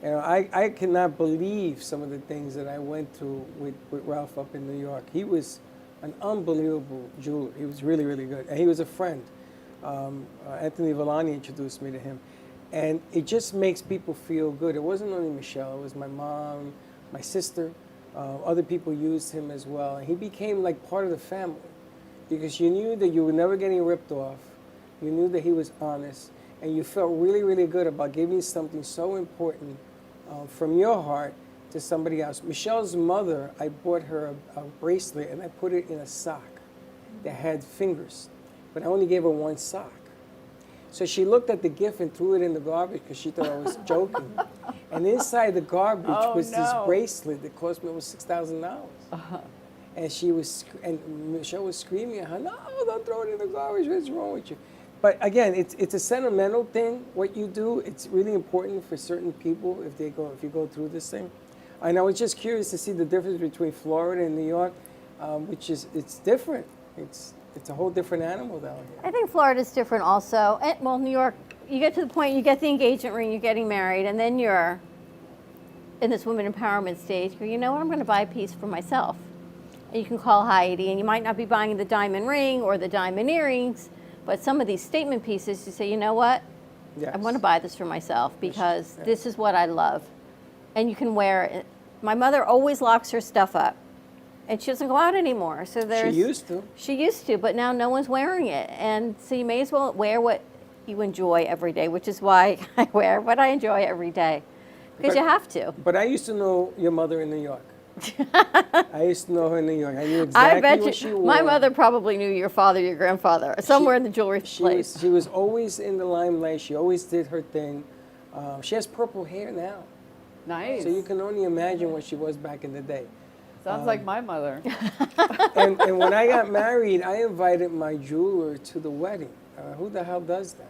You know, I cannot believe some of the things that I went through with Ralph up in New York. He was an unbelievable jeweler. He was really, really good. And he was a friend. Anthony Villani introduced me to him. And it just makes people feel good. It wasn't only Michelle, it was my mom, my sister. Other people used him as well. And he became like part of the family, because you knew that you were never getting ripped off. You knew that he was honest. And you felt really, really good about giving something so important from your heart to somebody else. Michelle's mother, I bought her a bracelet and I put it in a sock. that had fingers, but I only gave her one sock. So she looked at the gift and threw it in the garbage because she thought I was joking. And inside the garbage was this bracelet that cost me almost $6,000. And and Michelle was screaming at her, "No, don't throw it in the garbage. What's wrong with you?" But again, it's a sentimental thing. What you do, it's really important for certain people if you go through this thing. And I was just curious to see the difference between Florida and New York, it's different. It's a whole different animal down here. I think Florida's different also. Well, New York, you get to the point, you get the engagement ring, you're getting married, and then you're in this women empowerment stage. You go, you know what, I'm going to buy a piece for myself. And you can call Heidi, and you might not be buying the diamond ring or the diamond earrings, but some of these statement pieces, you say, you know what, yes. I want to buy this for myself because this is what I love. And you can wear it. My mother always locks her stuff up. And she doesn't go out anymore. So She used to. She used to, but now no one's wearing it. And so you may as well wear what you enjoy every day, which is why I wear what I enjoy every day. Because you have to. But I used to know your mother in New York. I used to know her in New York. I knew exactly what she wore. My mother probably knew your father, your grandfather, somewhere in the jewelry place. She was always in the limelight. She always did her thing. She has purple hair now. Nice. So you can only imagine what she was back in the day. Sounds like my mother. and when I got married, I invited my jeweler to the wedding. Who the hell does that,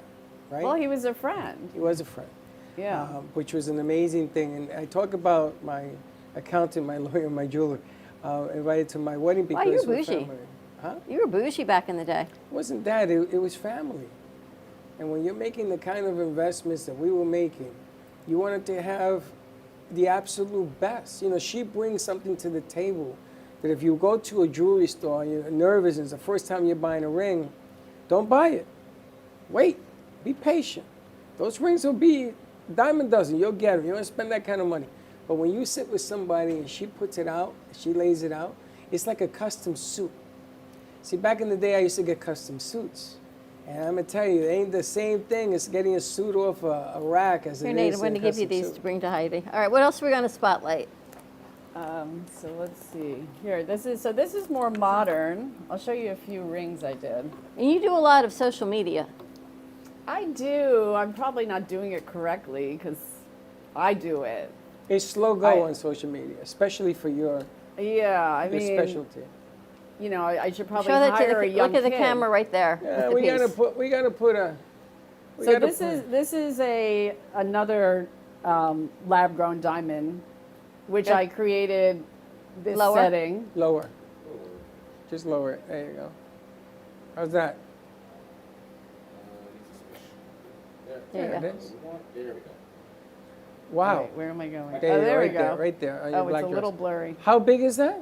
right? Well, he was a friend. He was a friend. Yeah. Which was an amazing thing. And I talk about my accountant, my lawyer, my jeweler, invited to my wedding because Wow, you're we're bougie. family. Huh? You were bougie back in the day. It wasn't that. It was family. And when you're making the kind of investments that we were making, you wanted to have the absolute best. You know, she brings something to the table that if you go to a jewelry store and you're nervous and it's the first time you're buying a ring, don't buy it. Wait. Be patient. Those rings will be a dime a dozen. You'll get them. You don't spend that kind of money. But when you sit with somebody and she puts it out, she lays it out, it's like a custom suit. See, back in the day, I used to get custom suits. And I'm going to tell you, it ain't the same thing as getting a suit off a rack as Here, it Nate, is I'm going to a give you custom these suit. to bring to Heidi. All right, what else are we going to spotlight? So let's see. Here, this is more modern. I'll show you a few rings I did. And you do a lot of social media. I do. I'm probably not doing it correctly because I do it. It's slow go on social media, especially for your specialty. You know, I should probably Show that hire to a the, young look at the kid. camera right there. Yeah, with the piece. we gotta put a. So this is another lab grown diamond, which I created this Lower? setting. Lower. Just lower it. There you go. How's that? There you go. it is. Wow. Wait, where am I going? There you there right we go. There, right there. On your Oh, black it's a dress. little blurry. How big is that?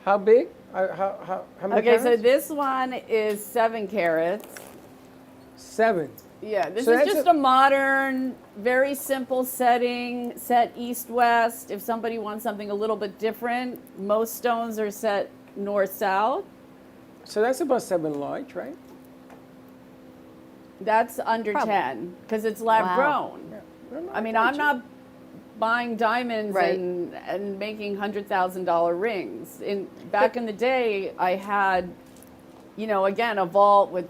How big? How many Okay, so carats? this one is 7 carats. 7. Yeah, this So is that's just a modern, very simple setting, set east-west. If somebody wants something a little bit different, most stones are set north-south. So that's about 7 large, right? That's under Probably. 10 because it's lab Wow. grown. I mean, I'm not buying diamonds Right. and making $100,000 rings. Back in the day, I had, you know, again, a vault with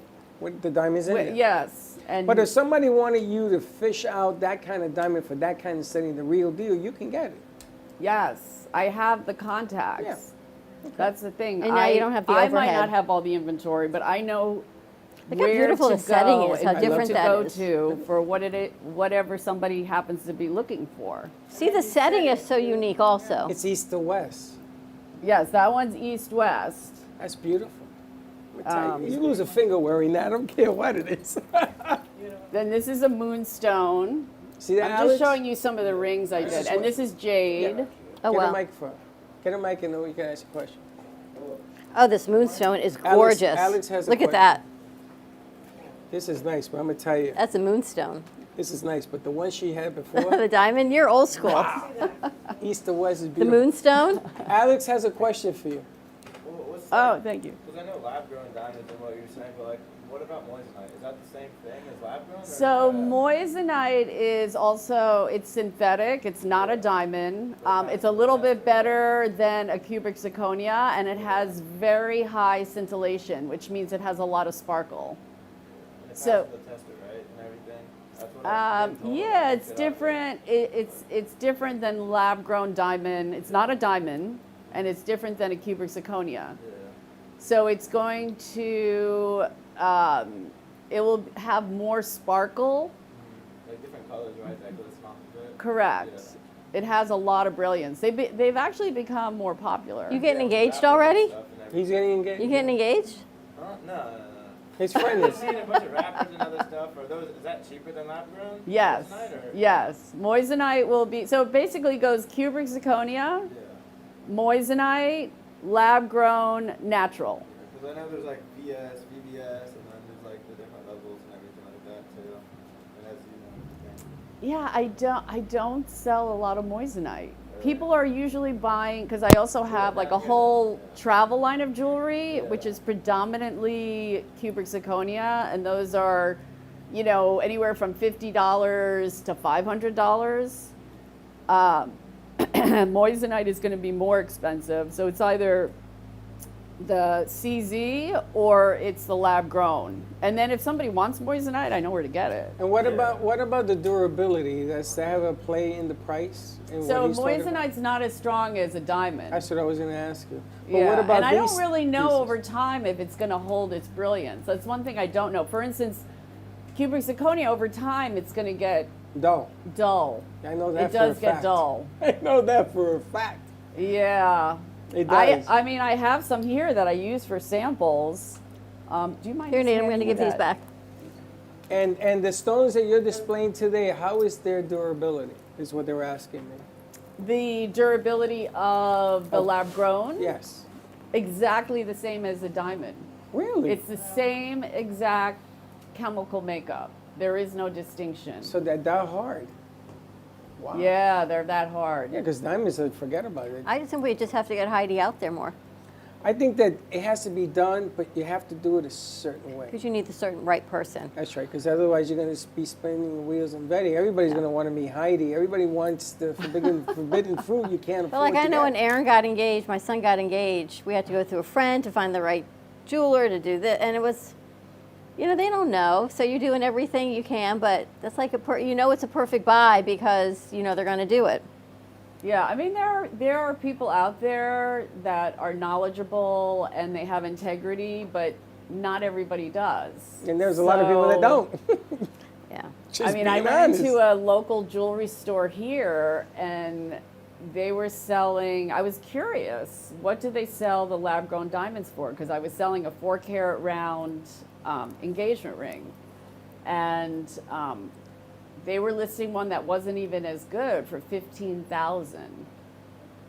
the diamonds in it. Yes. And But if somebody wanted you to fish out that kind of diamond for that kind of setting, the real deal, you can get it. yes, I have the contacts. Yeah. That's the thing. And now you don't have the I might overhead. not have all the inventory, but I know Look how where beautiful to the setting go is, how and different to that go is. to for whatever somebody happens to be looking for. See, the setting is so unique also. It's east to west. Yes, that one's east-west. That's beautiful. Let me tell you, you lose a finger wearing that. I don't care what it is. Then this is a moonstone. See that, I'm Alex? just showing you some of the rings I did. And this is jade. Yeah. Oh, Get wow. a mic for her. Get a mic and then we can ask a question. Oh, this moonstone is gorgeous. Alex has a Look at question. that. This is nice, but I'm going to tell you. That's a moonstone. This is nice, but the one she had before, The diamond, you're old school. east to west, is The beautiful. moonstone? Alex has a question for you. Oh, thank you. Because I know lab grown diamonds and what you're saying, but like, What about moissanite? Is that the same thing as lab grown? So moissanite is also, it's synthetic. It's not a diamond. It's a little bit better than a cubic zirconia, and it has very high scintillation, which means it has a lot of sparkle. And it So, passes the tester, right, and everything? That's what I've been told. yeah, it's different. It's different than lab-grown diamond. It's not a diamond, and it's different than a cubic zirconia. Yeah. So it's going to, it will have more sparkle. Like different colors, right? That glisten off of it. Correct. Yeah. It has a lot of brilliance. They've actually become more popular. You getting engaged already? He's getting engaged. You getting engaged? No. His friend I've is. seen a bunch of wrappers and other stuff. Is that cheaper than lab grown? Yes. Moissanite, or? Yes. Moissanite will be, so it basically goes cubic zirconia, moissanite, lab grown, natural. Because I know there's like VS, VBS, and then there's like the different levels and everything like that too. And as you know, Yeah, I don't sell a lot of moissanite. People are usually buying, because I also have like a whole travel line of jewelry, which is predominantly cubic zirconia, and those are, you know, anywhere from $50 to $500. Moissanite is going to be more expensive, so it's either the CZ or it's the lab grown. And then if somebody wants moissanite, I know where to get it. And what about the durability? Does that have a play in the price? In So what he's talking about? moissanite's not as strong as a diamond. That's what I was going to ask you. But Yeah, what about and I these don't really know pieces? over time if it's going to hold its brilliance. That's one thing I don't know. For instance, cubic zirconia over time, it's going to get dull. I know that It for does a get fact. dull. I know that for a fact. Yeah. It does. I mean, I have some here that I use for samples. Do you mind? Here, just Nate, I'm going to handing give me these that? back. And the stones that you're displaying today, how is their durability? Is what they were asking me. The durability of the lab grown? Yes. Exactly the same as a diamond. Really? It's the same exact chemical makeup. There is no distinction. So they're that hard. Wow. Yeah, they're that hard. Yeah, because diamonds, forget about it. I just think we just have to get Heidi out there more. I think that it has to be done, but you have to do it a certain way. Because you need the certain right person. That's right, because otherwise you're going to be spinning the wheels and betting. Everybody's going to want to meet Heidi. Everybody wants the forbidden fruit you can't afford But like I to know get. when Aaron got engaged, my son got engaged, we had to go through a friend to find the right jeweler to do this. And it was, you know, they don't know. So you're doing everything you can, but that's like you know it's a perfect buy because you know they're going to do it. Yeah, I mean there are people out there that are knowledgeable and they have integrity, but not everybody does. And there's a lot of people that don't. Yeah. Just I mean, I being went honest. into a local jewelry store here and they were selling, I was curious, what do they sell the lab-grown diamonds for? Because I was selling a 4-carat round engagement ring. And they were listing one that wasn't even as good for $15,000,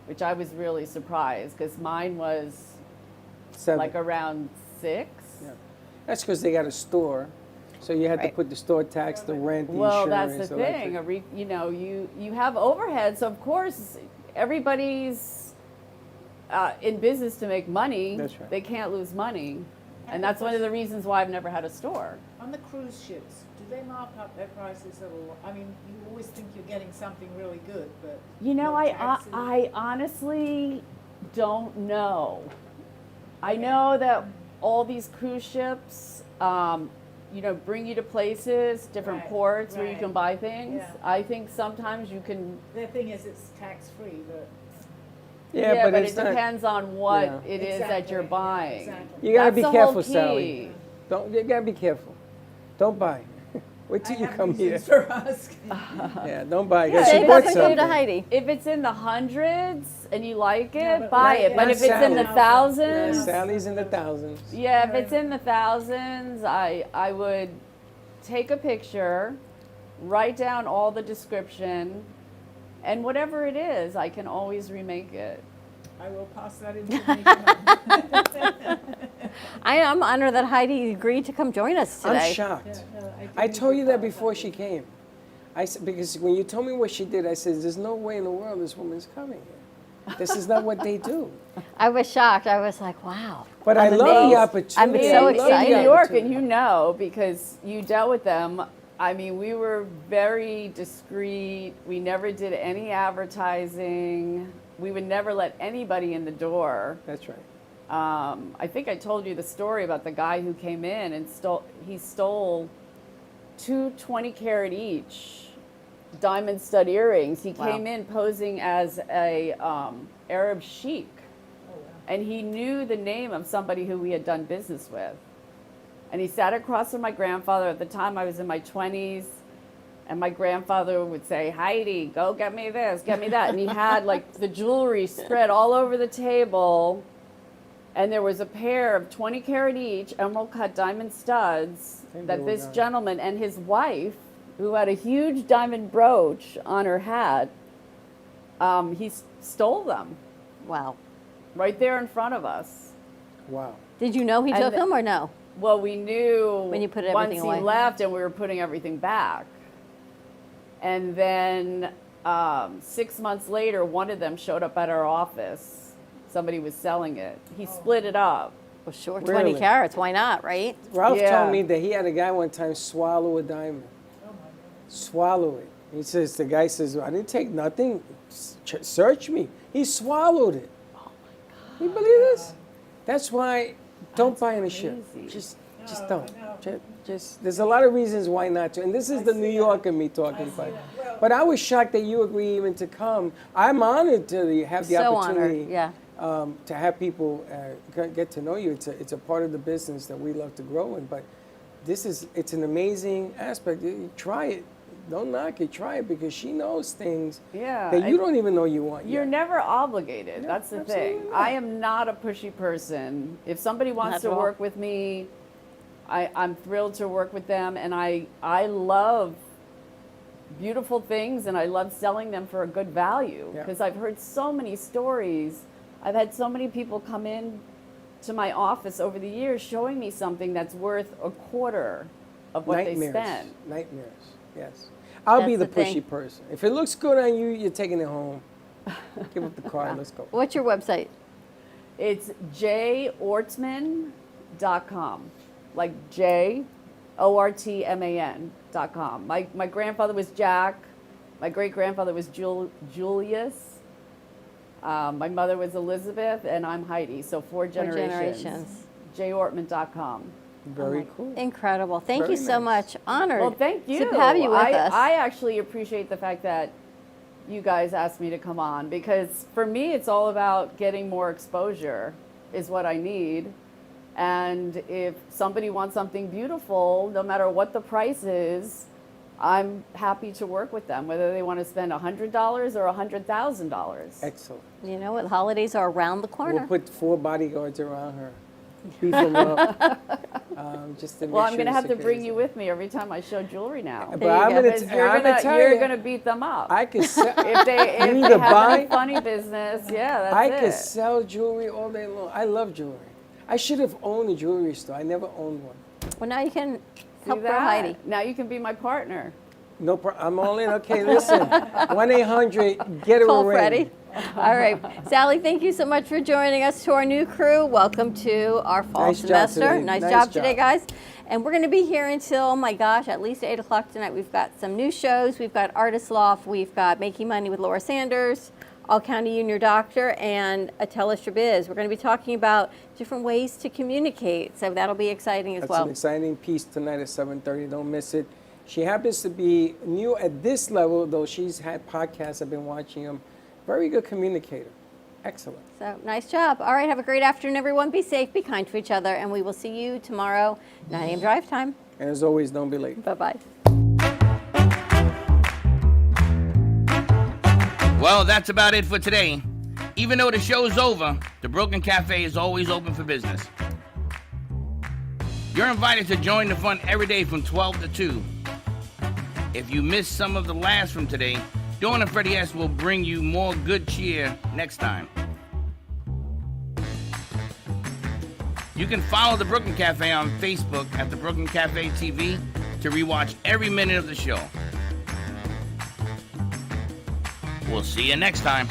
which I was really surprised because mine was $7,000. like around $6,000. Yeah. That's because they got a store, so you had to put the store tax, the rent, the Well, insurance. that's the electric. thing. You know, you have overhead, so of course everybody's in business to make money. That's right. They can't lose money, and that's one of the reasons why I've never had a store. On the cruise ships, do they mark up their prices at all? I mean, you always think you're getting something really good, but You know, no taxes. I honestly don't know. I know that all these cruise ships, you know, bring you to places, different Right, ports where you right. can buy things. Yeah. I think sometimes you can. The thing is, it's tax free, but Yeah, but it it's not- depends on what Yeah. it is that you're buying. You gotta That's be the careful, whole key. Sally. You gotta be careful. Don't buy. Wait till you come here. Yeah, don't buy. You gotta If support it's- something. If it's in the hundreds and you like it, Yeah, buy it. But Not if it's in the Sally's. thousands, Yeah, Sally's in the thousands. yeah, if it's in the thousands, I would take a picture, write down all the description, and whatever it is, I can always remake it. I will pass that information on. I'm honored that Heidi agreed to come join us today. I'm shocked. I told you that before she came. I said, because when you told me what she did, I said, there's no way in the world this woman's coming here. This is not what they do. I was shocked. I was like, wow. But I'm I love the amazed. opportunity. I'm so I love the excited. In New York, and opportunity. you know, because you dealt with them. I mean, we were very discreet. We never did any advertising. We would never let anybody in the door. That's right. I think I told you the story about the guy who came in and stole two 20-carat each diamond stud earrings. He Wow. came in posing as a Arab sheik, and he knew the name of somebody who we had done business with. And he sat across from my grandfather. At the time, I was in my 20s, and my grandfather would say, Heidi, go get me this, get me that. And he had like the jewelry spread all over the table, and there was a pair of 20-carat each emerald cut diamond studs that this gentleman and his wife, who had a huge diamond brooch on her hat, he stole them. Wow. Right there in front of us. Wow. Did you know he And took them or no? Well, we knew When you put once everything he away. left and we were putting everything back. And then 6 months later, one of them showed up at our office. Somebody was selling it. He split it up. Well, sure, Really? 20 carats. Why not, right? Ralph Yeah. told me that he had a guy one time swallow a diamond. Swallow it. He says, the guy says, I didn't take nothing. Search me. He swallowed it. Oh my God. You believe this? That's why don't buy any shit. Just don't. Just there's a lot of reasons why not to. And this is the New Yorker me talking about. But I was shocked that you agree even to come. I'm honored to have the So opportunity. honored, yeah. To have people get to know you. It's a part of the business that we love to grow in. But it's an amazing aspect. You try it. Don't knock it. Try it because she knows things that you don't even know you want. You're yet. never obligated. No, That's the absolutely thing. not. I am not a pushy person. If somebody wants Not to at all. work with me, I'm thrilled to work with them. And I love beautiful things, and I love selling them for a good value because I've heard so many stories. I've had so many people come in to my office over the years showing me something that's worth a quarter of what they spent. Nightmares, yes. I'll be the That's the pushy thing. person. If it looks good on you, you're taking it home. Give up the car, let's go. What's your website? It's jortman.com, like JORTMAN.com. My grandfather was Jack. My great-grandfather was Julius. My mother was Elizabeth, and I'm Heidi. So four generations. jortman.com. Very cool. Incredible. Thank Very you so nice. much. Honored Well, thank you. to have you with us. I actually appreciate the fact that you guys asked me to come on because for me, it's all about getting more exposure is what I need. And if somebody wants something beautiful, no matter what the price is, I'm happy to work with them, whether they want to spend $100 or $100,000. Excellent. You know what? Holidays are around the corner. We'll put 4 bodyguards around her. Beef them up. Just to Well, make I'm sure going to have it's to bring okay. you with me every time I show jewelry now. But I'm gonna Because tell you're you, going to beat them up. I could sell. If they You have buy. any funny business, yeah, that's I it. could sell jewelry all day long. I love jewelry. I should have owned a jewelry store. I never owned one. Well, now you can See help grow that? Heidi. Now you can be my partner. No problem. I'm all in. Okay, listen. 1-800, get her Call a ring. Freddie. All right. Sally, thank you so much for joining us. To our new crew, welcome to our fall Nice job semester. today. Nice Nice job today, job. guys. And we're going to be here until, oh my gosh, at least 8 o'clock tonight. We've got some new shows. We've got Artist Loft. We've got Making Money with Laura Sanders, All County Junior Doctor, and a Tell Us Your Biz. We're going to be talking about different ways to communicate. So that'll be exciting as That's well. an exciting piece tonight at 7:30. Don't miss it. She happens to be new at this level, though she's had podcasts. I've been watching them. Very good communicator. Excellent. So nice job. All right, have a great afternoon, everyone. Be safe, be kind to each other, and we will see you tomorrow, 9 a.m. drive time. And as always, don't be late. Bye-bye. Well, that's about it for today. Even though the show's over, the Brooklyn Cafe is always open for business. You're invited to join the fun every day from 12 to 2. If you missed some of the laughs from today, Dawn and Freddie S. will bring you more good cheer next time. You can follow the Brooklyn Cafe on Facebook at the Brooklyn Cafe TV to rewatch every minute of the show. We'll see you next time.